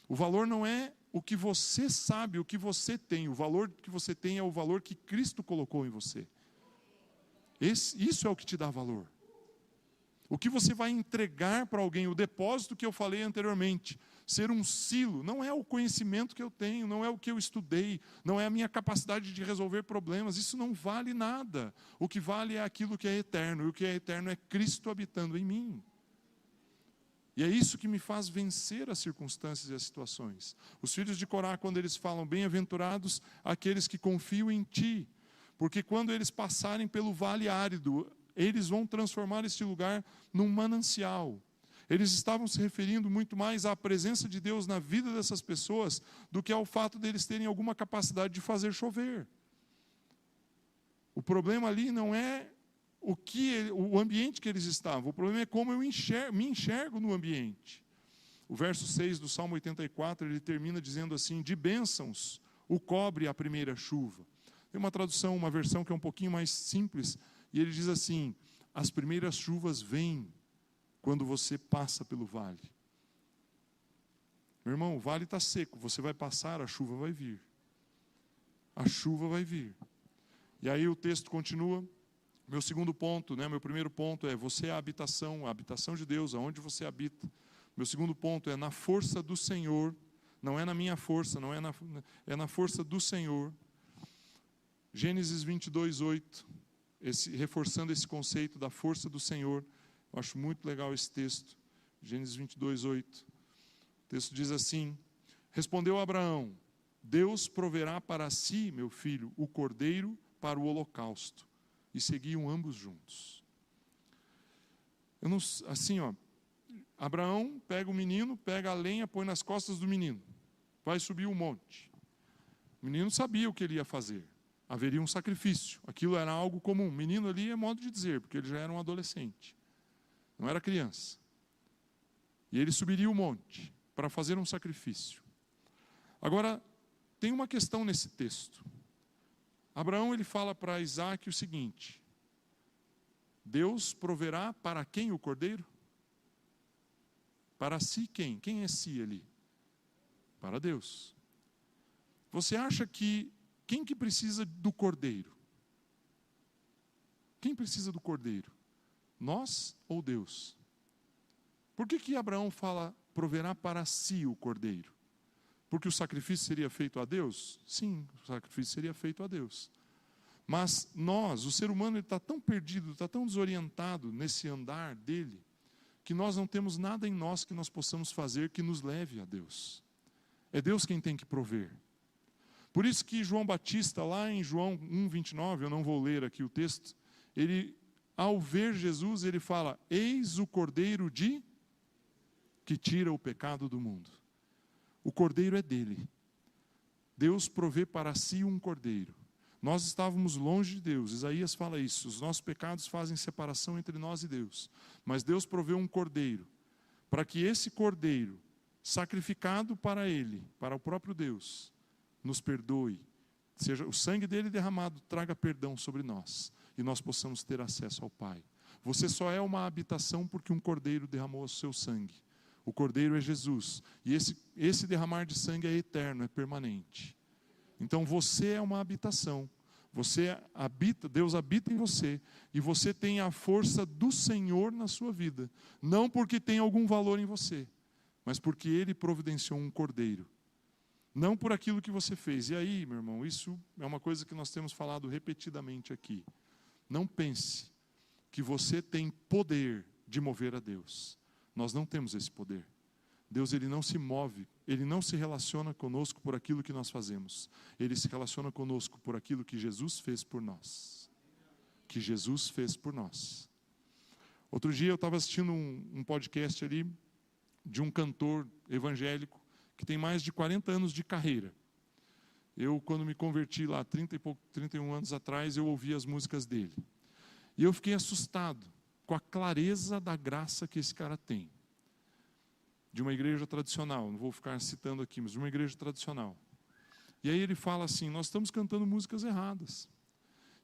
O valor não é o que você sabe, o que você tem. O valor que você tem é o valor que Cristo colocou em você. Isso é o que te dá valor. O que você vai entregar para alguém, o depósito que eu falei anteriormente, ser um silo, não é o conhecimento que eu tenho, não é o que eu estudei, não é a minha capacidade de resolver problemas, isso não vale nada. O que vale é aquilo que é eterno, e o que é eterno é Cristo habitando em mim. E é isso que me faz vencer as circunstâncias e as situações. Os filhos de Corá, quando eles falam, bem-aventurados aqueles que confiam em Ti, porque quando eles passarem pelo vale árido, eles vão transformar este lugar num manancial. Eles estavam se referindo muito mais à presença de Deus na vida dessas pessoas do que ao fato deles terem alguma capacidade de fazer chover. O problema ali não é o ambiente que eles estavam, o problema é como eu me enxergo no ambiente. O verso 6 do Salmo 84, ele termina dizendo assim, de bênçãos o cobre a primeira chuva. Tem uma tradução, uma versão que é um pouquinho mais simples, e ele diz assim, as primeiras chuvas vêm quando você passa pelo vale. Meu irmão, o vale está seco, você vai passar, a chuva vai vir. A chuva vai vir. E aí o texto continua, meu segundo ponto, meu primeiro ponto é, você é a habitação de Deus, aonde você habita. Meu segundo ponto é, na força do Senhor, não é na minha força, é na força do Senhor. Gênesis 22, 8, reforçando esse conceito da força do Senhor. Eu acho muito legal esse texto. Gênesis 22, 8. O texto diz assim, respondeu Abraão, Deus proverá para si, meu filho, o cordeiro para o holocausto. E seguiam ambos juntos. Abraão pega o menino, pega a lenha, põe nas costas do menino. Vai subir o monte. O menino sabia o que ele ia fazer. Haveria um sacrifício. Aquilo era algo comum. Menino ali é modo de dizer, porque ele já era um adolescente. Não era criança. E ele subiria o monte para fazer um sacrifício. Agora, tem uma questão nesse texto. Abraão, ele fala para Isaac o seguinte, Deus proverá para quem o cordeiro? Para si quem? Quem é si ali? Para Deus. Você acha que quem que precisa do cordeiro? Quem precisa do cordeiro? Nós ou Deus? Por que Abraão fala, proverá para si o cordeiro? Porque o sacrifício seria feito a Deus? Sim, o sacrifício seria feito a Deus. Mas nós, o ser humano, ele está tão perdido, está tão desorientado nesse andar dele, que nós não temos nada em nós que nós possamos fazer que nos leve a Deus. É Deus quem tem que prover. Por isso que João Batista, lá em João 1,29, eu não vou ler aqui o texto, ele, ao ver Jesus, ele fala, eis o cordeiro que tira o pecado do mundo. O cordeiro é dele. Deus provê para si um cordeiro. Nós estávamos longe de Deus, Isaías fala isso, os nossos pecados fazem separação entre nós e Deus. Mas Deus proveu um cordeiro, para que esse cordeiro, sacrificado para Ele, para o próprio Deus, nos perdoe, seja o sangue dele derramado, traga perdão sobre nós, e nós possamos ter acesso ao Pai. Você só é uma habitação porque um cordeiro derramou o seu sangue. O cordeiro é Jesus, e esse derramar de sangue é eterno, é permanente. Então você é uma habitação, você habita, Deus habita em você, e você tem a força do Senhor na sua vida, não porque tem algum valor em você, mas porque Ele providenciou um cordeiro, não por aquilo que você fez. E aí, meu irmão, isso é uma coisa que nós temos falado repetidamente aqui. Não pense que você tem poder de mover a Deus. Nós não temos esse poder. Deus, Ele não se move, Ele não se relaciona conosco por aquilo que nós fazemos. Ele se relaciona conosco por aquilo que Jesus fez por nós. Que Jesus fez por nós. Outro dia eu estava assistindo um podcast ali de um cantor evangélico que tem mais de 40 anos de carreira. Eu, quando me converti lá, 31 anos atrás, eu ouvi as músicas dele. E eu fiquei assustado com a clareza da graça que esse cara tem. De uma igreja tradicional, não vou ficar citando aqui, mas de uma igreja tradicional. E aí ele fala assim, nós estamos cantando músicas erradas.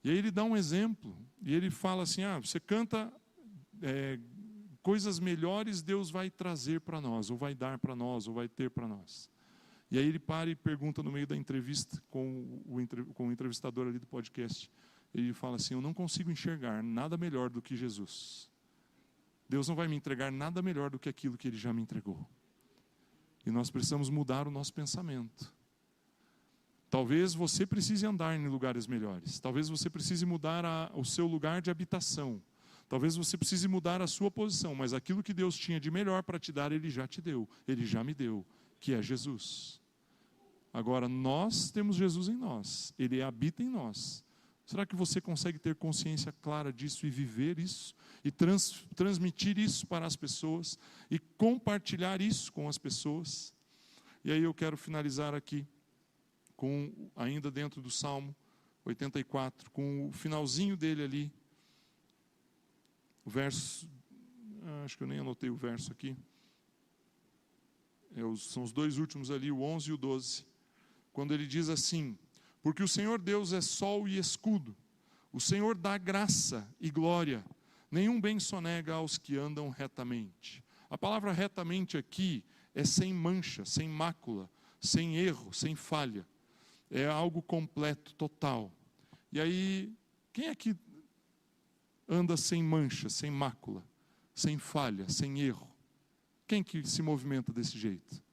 E aí ele dá um exemplo, e ele fala assim, você canta coisas melhores, Deus vai trazer para nós, ou vai dar para nós, ou vai ter para nós. E aí ele para e pergunta no meio da entrevista com o entrevistador ali do podcast. Ele fala assim, eu não consigo enxergar nada melhor do que Jesus. Deus não vai me entregar nada melhor do que aquilo que Ele já me entregou. E nós precisamos mudar o nosso pensamento. Talvez você precise andar em lugares melhores. Talvez você precise mudar o seu lugar de habitação. Talvez você precise mudar a sua posição. Mas aquilo que Deus tinha de melhor para te dar, Ele já te deu. Ele já me deu, que é Jesus. Agora, nós temos Jesus em nós. Ele habita em nós. Será que você consegue ter consciência clara disso e viver isso? E transmitir isso para as pessoas? E compartilhar isso com as pessoas? E aí eu quero finalizar aqui, ainda dentro do Salmo 84, com o finalzinho dele ali, o verso, acho que eu nem anotei o verso aqui, são os dois últimos ali, o 11 e o 12, quando ele diz assim: porque o Senhor Deus é sol e escudo, o Senhor dá graça e glória, nenhum bem sonega aos que andam retamente. A palavra retamente aqui é sem mancha, sem mácula, sem erro, sem falha. É algo completo, total. E aí, quem é que anda sem mancha, sem mácula, sem falha, sem erro? Quem que se movimenta desse jeito?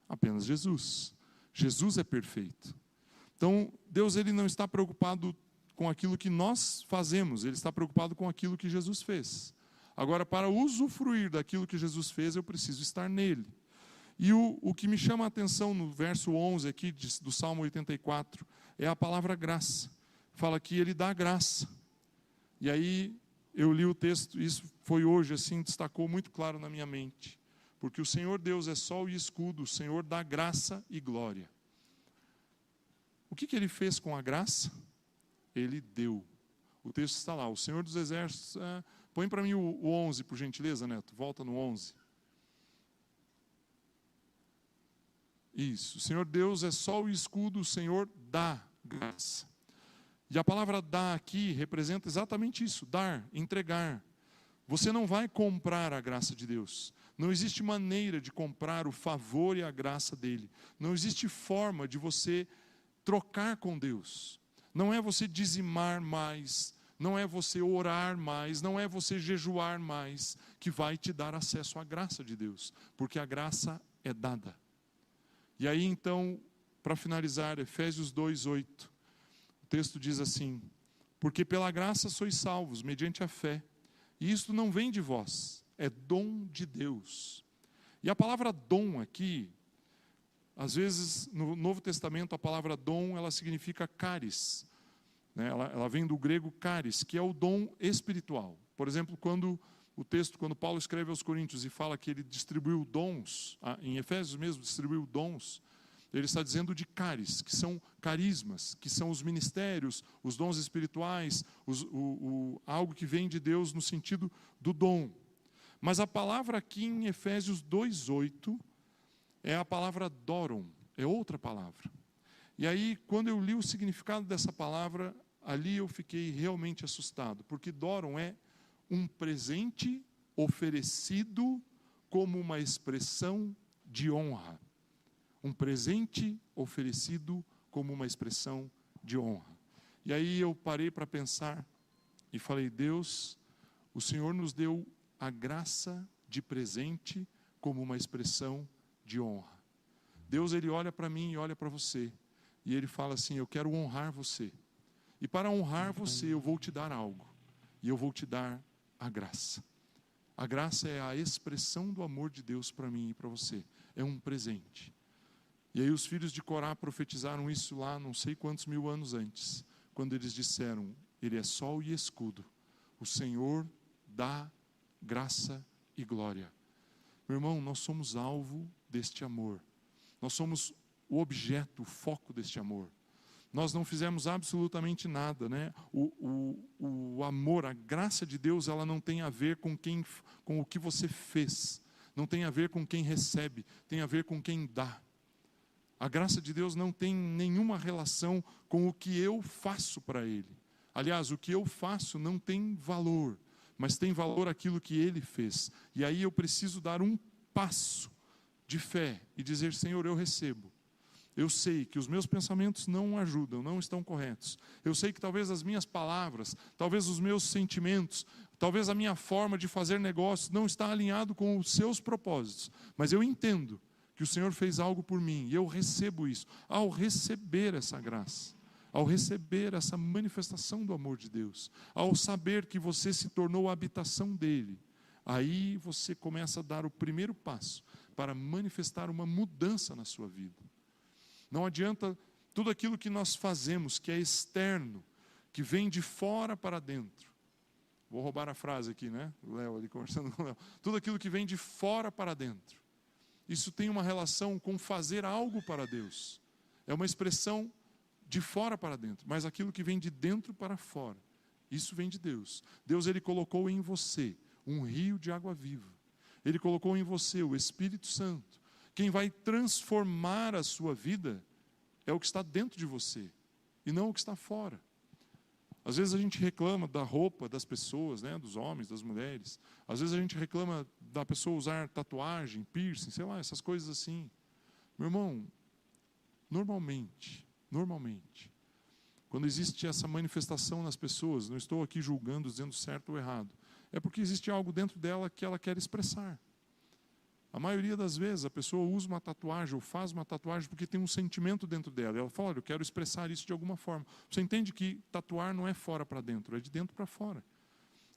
Apenas Jesus. Jesus é perfeito. Então, Deus, Ele não está preocupado com aquilo que nós fazemos, Ele está preocupado com aquilo que Jesus fez. Agora, para usufruir daquilo que Jesus fez, eu preciso estar nele. E o que me chama a atenção no verso 11 aqui do Salmo 84 é a palavra graça. Fala que Ele dá graça. E aí eu li o texto, isso foi hoje, assim, destacou muito claro na minha mente. Porque o Senhor Deus é sol e escudo, o Senhor dá graça e glória. O que Ele fez com a graça? Ele deu. O texto está lá, o Senhor dos Exércitos. Põe para mim o 11, por gentileza, Neto. Volta no 11. Isso, o Senhor Deus é sol e escudo, o Senhor dá graça. E a palavra dar aqui representa exatamente isso, dar, entregar. Você não vai comprar a graça de Deus. Não existe maneira de comprar o favor e a graça dele. Não existe forma de você trocar com Deus. Não é você dizimar mais, não é você orar mais, não é você jejuar mais, que vai te dar acesso à graça de Deus. Porque a graça é dada. E aí então, para finalizar, Efésios 2:8, o texto diz assim: porque pela graça sois salvos, mediante a fé, e isto não vem de vós, é dom de Deus. E a palavra dom aqui, às vezes no Novo Testamento a palavra dom, ela significa caris, né? Ela vem do grego caris, que é o dom espiritual. Por exemplo, quando Paulo escreve aos Coríntios e fala que ele distribuiu dons, em Efésios mesmo distribuiu dons, ele está dizendo de caris, que são carismas, que são os ministérios, os dons espirituais, algo que vem de Deus no sentido do dom. Mas a palavra aqui em Efésios 2:8 é a palavra doron, é outra palavra. E aí, quando eu li o significado dessa palavra, ali eu fiquei realmente assustado, porque doron é um presente oferecido como uma expressão de honra. Um presente oferecido como uma expressão de honra. E aí eu parei para pensar e falei: Deus, o Senhor nos deu a graça de presente como uma expressão de honra. Deus, Ele olha para mim e olha para você, e Ele fala assim: eu quero honrar você. E para honrar você, eu vou te dar algo. E eu vou te dar a graça. A graça é a expressão do amor de Deus para mim e para você. É um presente. E aí os filhos de Corá profetizaram isso lá não sei quantos mil anos antes, quando eles disseram: Ele é sol e escudo, o Senhor dá graça e glória. Meu irmão, nós somos alvo deste amor. Nós somos o objeto, o foco deste amor. Nós não fizemos absolutamente nada, né? O amor, a graça de Deus, ela não tem a ver com o que você fez. Não tem a ver com quem recebe, tem a ver com quem dá. A graça de Deus não tem nenhuma relação com o que eu faço para Ele. Aliás, o que eu faço não tem valor, mas tem valor aquilo que Ele fez. E aí eu preciso dar um passo de fé e dizer: Senhor, eu recebo. Eu sei que os meus pensamentos não ajudam, não estão corretos. Eu sei que talvez as minhas palavras, talvez os meus sentimentos, talvez a minha forma de fazer negócios não está alinhado com os seus propósitos. Mas eu entendo que o Senhor fez algo por mim e eu recebo isso. Ao receber essa graça, ao receber essa manifestação do amor de Deus, ao saber que você se tornou a habitação dele, aí você começa a dar o primeiro passo para manifestar uma mudança na sua vida. Não adianta tudo aquilo que nós fazemos, que é externo, que vem de fora para dentro. Vou roubar a frase aqui, né? O Léo ali conversando com o Léo. Tudo aquilo que vem de fora para dentro. Isso tem uma relação com fazer algo para Deus. É uma expressão de fora para dentro, mas aquilo que vem de dentro para fora, isso vem de Deus. Deus, Ele colocou em você um rio de água viva. Ele colocou em você o Espírito Santo. Quem vai transformar a sua vida é o que está dentro de você, e não o que está fora. Às vezes a gente reclama da roupa das pessoas, né, dos homens, das mulheres. Às vezes a gente reclama da pessoa usar tatuagem, piercing, sei lá, essas coisas assim. Meu irmão, normalmente, quando existe essa manifestação nas pessoas, não estou aqui julgando, dizendo certo ou errado, é porque existe algo dentro dela que ela quer expressar. A maioria das vezes a pessoa usa uma tatuagem ou faz uma tatuagem porque tem um sentimento dentro dela. Ela fala, olha, eu quero expressar isso de alguma forma. Você entende que tatuar não é fora para dentro, é de dentro para fora.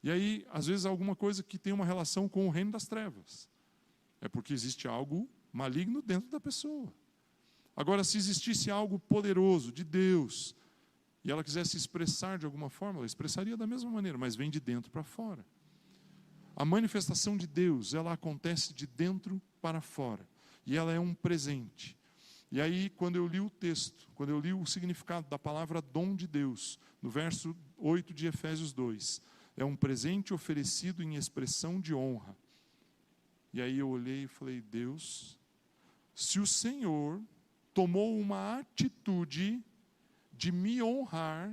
E aí, às vezes, alguma coisa que tem uma relação com o reino das trevas. É porque existe algo maligno dentro da pessoa. Agora, se existisse algo poderoso de Deus, e ela quisesse expressar de alguma forma, ela expressaria da mesma maneira, mas vem de dentro para fora. A manifestação de Deus, ela acontece de dentro para fora. E ela é um presente. E aí, quando eu li o texto, quando eu li o significado da palavra dom de Deus, no verso 8 de Efésios 2, é um presente oferecido em expressão de honra. E aí eu olhei e falei, Deus, se o Senhor tomou uma atitude de me honrar,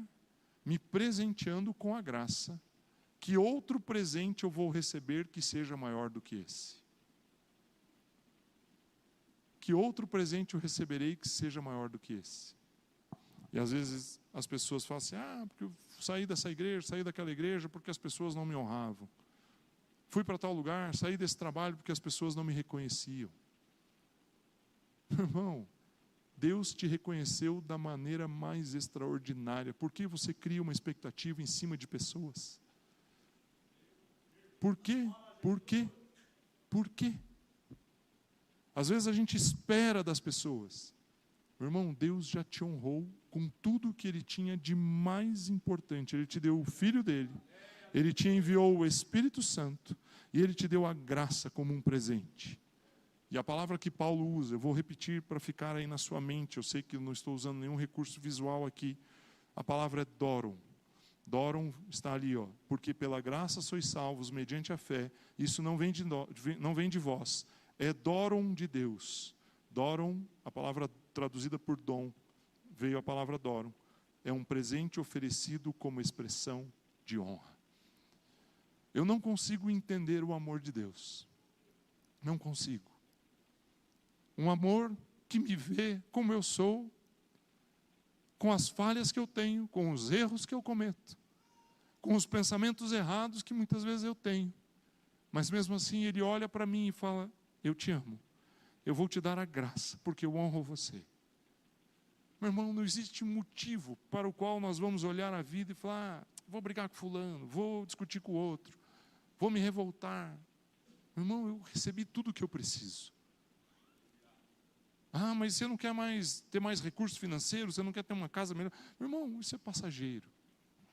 me presenteando com a graça, que outro presente eu vou receber que seja maior do que esse? Que outro presente eu receberei que seja maior do que esse? E às vezes as pessoas falam assim, porque eu saí dessa igreja, saí daquela igreja porque as pessoas não me honravam. Fui para tal lugar, saí desse trabalho porque as pessoas não me reconheciam. Irmão, Deus te reconheceu da maneira mais extraordinária. Por que você cria uma expectativa em cima de pessoas? Por quê? Por quê? Por quê? Às vezes a gente espera das pessoas. Meu irmão, Deus já te honrou com tudo o que Ele tinha de mais importante. Ele te deu o Filho dEle, Ele te enviou o Espírito Santo e Ele te deu a graça como um presente. E a palavra que Paulo usa, eu vou repetir para ficar aí na sua mente, eu sei que eu não estou usando nenhum recurso visual aqui. A palavra é doron. Doron está ali, porque pela graça sois salvos mediante a fé. Isso não vem de vós, é doron de Deus. Doron, a palavra traduzida por dom, veio a palavra doron. É um presente oferecido como expressão de honra. Eu não consigo entender o amor de Deus. Não consigo. Um amor que me vê como eu sou, com as falhas que eu tenho, com os erros que eu cometo, com os pensamentos errados que muitas vezes eu tenho. Mas mesmo assim Ele olha para mim e fala, eu te amo, eu vou te dar a graça, porque eu honro você. Meu irmão, não existe motivo para o qual nós vamos olhar a vida e falar, vou brigar com fulano, vou discutir com o outro, vou me revoltar. Meu irmão, eu recebi tudo o que eu preciso. Mas você não quer ter mais recursos financeiros, você não quer ter uma casa melhor. Meu irmão, isso é passageiro.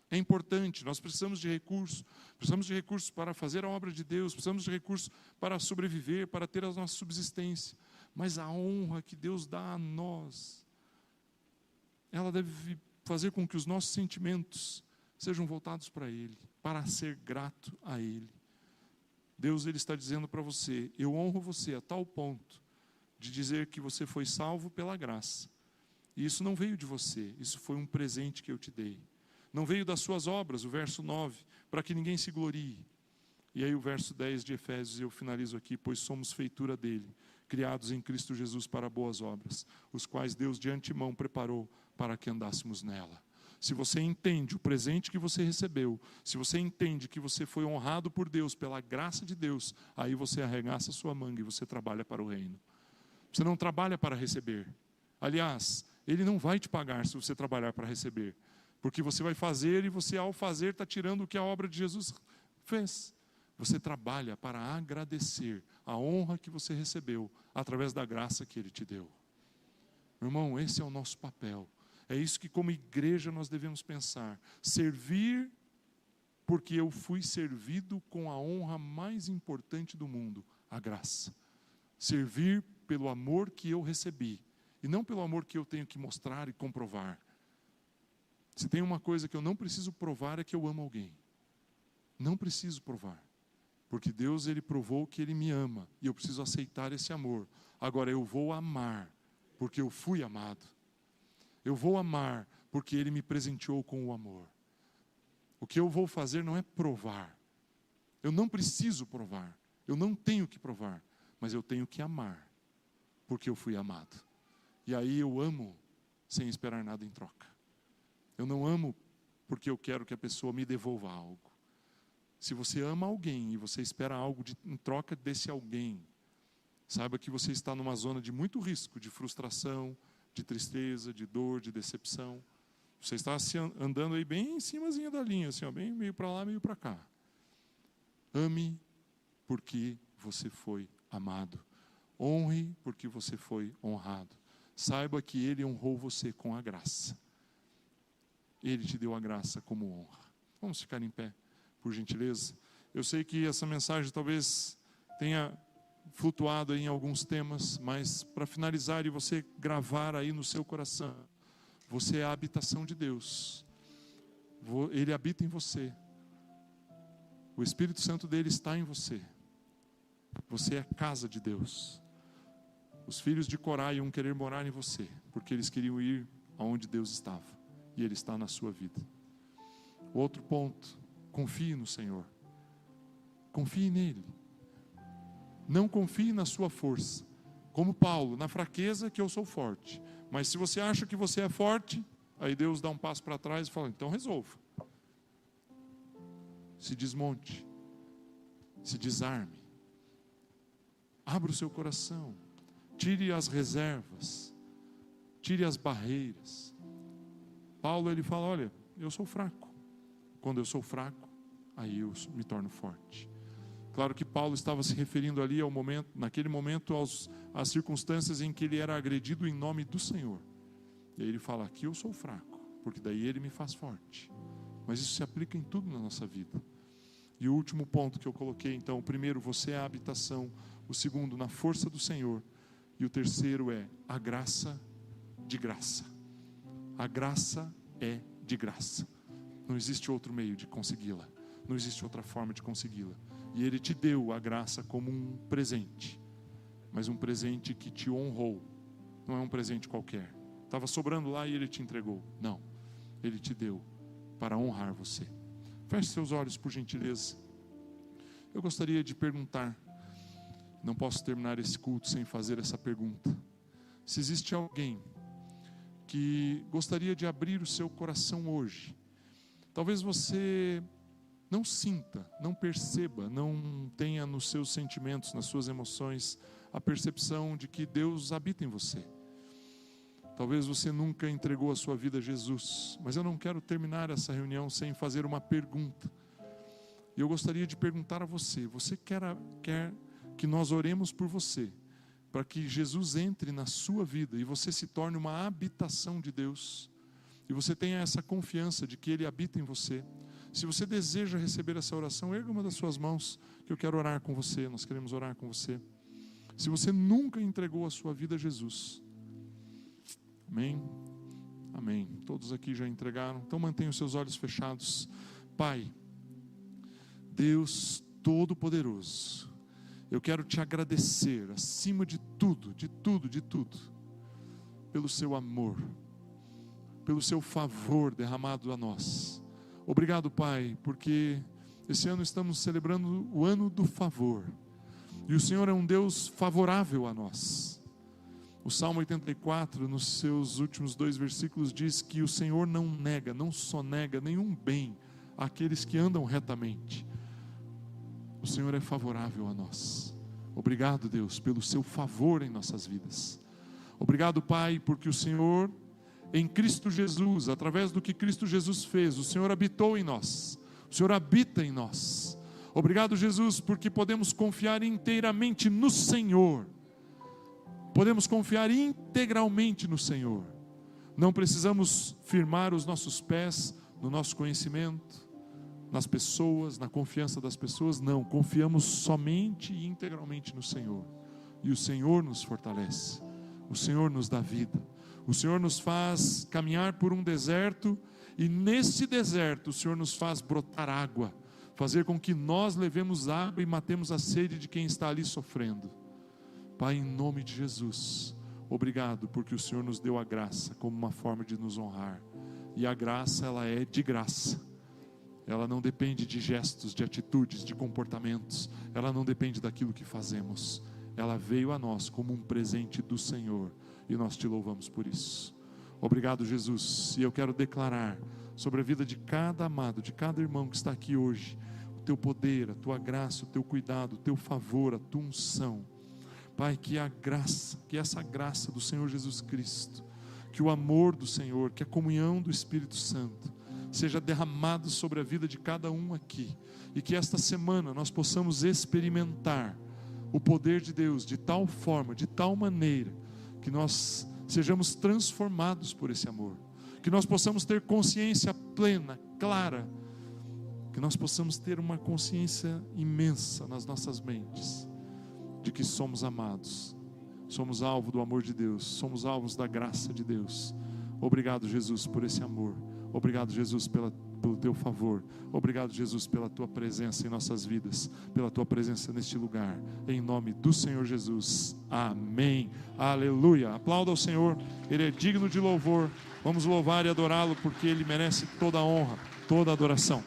É importante, nós precisamos de recursos para fazer a obra de Deus, precisamos de recursos para sobreviver, para ter a nossa subsistência. Mas a honra que Deus dá a nós, ela deve fazer com que os nossos sentimentos sejam voltados para Ele, para ser grato a Ele. Deus, Ele está dizendo para você, eu honro você a tal ponto de dizer que você foi salvo pela graça. E isso não veio de você, isso foi um presente que eu te dei. Não veio das suas obras, o verso 9, para que ninguém se glorie. E aí o verso 10 de Efésios, eu finalizo aqui, pois somos feitura dele, criados em Cristo Jesus para boas obras, os quais Deus de antemão preparou para que andássemos nela. Se você entende o presente que você recebeu, se você entende que você foi honrado por Deus, pela graça de Deus, aí você arregaça a sua manga e você trabalha para o reino. Você não trabalha para receber. Aliás, Ele não vai te pagar se você trabalhar para receber, porque você vai fazer e você, ao fazer, está tirando o que a obra de Jesus fez. Você trabalha para agradecer a honra que você recebeu através da graça que Ele te deu. Meu irmão, esse é o nosso papel. É isso que como igreja nós devemos pensar. Servir porque eu fui servido com a honra mais importante do mundo, a graça. Servir pelo amor que eu recebi e não pelo amor que eu tenho que mostrar e comprovar. Se tem uma coisa que eu não preciso provar é que eu amo alguém. Não preciso provar. Porque Deus, Ele provou que Ele me ama e eu preciso aceitar esse amor. Agora eu vou amar porque eu fui amado. Eu vou amar porque Ele me presenteou com o amor. O que eu vou fazer não é provar. Eu não preciso provar. Eu não tenho que provar. Mas eu tenho que amar porque eu fui amado. E aí eu amo sem esperar nada em troca. Eu não amo porque eu quero que a pessoa me devolva algo. Se você ama alguém e você espera algo em troca desse alguém, saiba que você está numa zona de muito risco, de frustração, de tristeza, de dor, de decepção. Você está andando aí bem em cimazinha da linha, assim, ó, bem meio para lá, meio para cá. Ame porque você foi amado. Honre porque você foi honrado. Saiba que Ele honrou você com a graça. Ele te deu a graça como honra. Vamos ficar em pé, por gentileza. Eu sei que essa mensagem talvez tenha flutuado aí em alguns temas, mas para finalizar e você gravar aí no seu coração, você é a habitação de Deus. Ele habita em você. O Espírito Santo dele está em você. Você é a casa de Deus. Os filhos de Corá iam querer morar em você, porque eles queriam ir aonde Deus estava. E Ele está na sua vida. Outro ponto, confie no Senhor. Confie nele. Não confie na sua força. Como Paulo, na fraqueza que eu sou forte. Mas se você acha que você é forte, aí Deus dá um passo para trás e fala, então resolva. Se desmonte. Se desarme. Abra o seu coração. Tire as reservas. Tire as barreiras. Paulo, ele fala, olha, eu sou fraco. Quando eu sou fraco, aí eu me torno forte. Claro que Paulo estava se referindo ali ao momento, naquele momento às circunstâncias em que ele era agredido em nome do Senhor. E aí ele fala, aqui eu sou fraco, porque daí Ele me faz forte. Mas isso se aplica em tudo na nossa vida. E o último ponto que eu coloquei, então, o primeiro, você é a habitação. O segundo, na força do Senhor. E o terceiro é a graça de graça. A graça é de graça. Não existe outro meio de consegui-la. Não existe outra forma de consegui-la. E Ele te deu a graça como um presente. Mas um presente que te honrou. Não é um presente qualquer. Estava sobrando lá e Ele te entregou. Não. Ele te deu para honrar você. Feche seus olhos, por gentileza. Eu gostaria de perguntar. Não posso terminar esse culto sem fazer essa pergunta. Se existe alguém que gostaria de abrir o seu coração hoje. Talvez você não sinta, não perceba, não tenha nos seus sentimentos, nas suas emoções, a percepção de que Deus habita em você. Talvez você nunca entregou a sua vida a Jesus, mas eu não quero terminar essa reunião sem fazer uma pergunta. E eu gostaria de perguntar a você, você quer que nós oremos por você, para que Jesus entre na sua vida e você se torne uma habitação de Deus, e você tenha essa confiança de que Ele habita em você. Se você deseja receber essa oração, erga uma das suas mãos, que eu quero orar com você, nós queremos orar com você. Se você nunca entregou a sua vida a Jesus, amém? Amém. Todos aqui já entregaram, então mantenha os seus olhos fechados. Pai, Deus Todo-Poderoso, eu quero te agradecer, acima de tudo, pelo seu amor, pelo seu favor derramado a nós. Obrigado, Pai, porque esse ano estamos celebrando o ano do favor. E o Senhor é um Deus favorável a nós. O Salmo 84, nos seus últimos 2 versículos, diz que o Senhor não nega, não sonega nenhum bem àqueles que andam retamente. O Senhor é favorável a nós. Obrigado, Deus, pelo seu favor em nossas vidas. Obrigado, Pai, porque o Senhor, em Cristo Jesus, através do que Cristo Jesus fez, o Senhor habitou em nós. O Senhor habita em nós. Obrigado, Jesus, porque podemos confiar inteiramente no Senhor. Podemos confiar integralmente no Senhor. Não precisamos firmar os nossos pés no nosso conhecimento, nas pessoas, na confiança das pessoas. Não, confiamos somente e integralmente no Senhor. E o Senhor nos fortalece. O Senhor nos dá vida. O Senhor nos faz caminhar por um deserto, e nesse deserto o Senhor nos faz brotar água, fazer com que nós levemos água e matemos a sede de quem está ali sofrendo. Pai, em nome de Jesus, obrigado porque o Senhor nos deu a graça como uma forma de nos honrar. E a graça, ela é de graça. Ela não depende de gestos, de atitudes, de comportamentos. Ela não depende daquilo que fazemos. Ela veio a nós como um presente do Senhor, e nós te louvamos por isso. Obrigado, Jesus. E eu quero declarar sobre a vida de cada amado, de cada irmão que está aqui hoje, o teu poder, a tua graça, o teu cuidado, o teu favor, a tua unção. Pai, que a graça, que essa graça do Senhor Jesus Cristo, que o amor do Senhor, que a comunhão do Espírito Santo seja derramado sobre a vida de cada um aqui, e que esta semana nós possamos experimentar o poder de Deus de tal forma, de tal maneira, que nós sejamos transformados por esse amor, que nós possamos ter consciência plena, clara, que nós possamos ter uma consciência imensa nas nossas mentes, de que somos amados, somos alvo do amor de Deus, somos alvos da graça de Deus. Obrigado, Jesus, por esse amor. Obrigado, Jesus, pelo teu favor. Obrigado, Jesus, pela tua presença em nossas vidas, pela tua presença neste lugar, em nome do Senhor Jesus, amém, aleluia. Aplauda ao Senhor, Ele é digno de louvor. Vamos louvar e adorá-lo, porque Ele merece toda a honra, toda a adoração.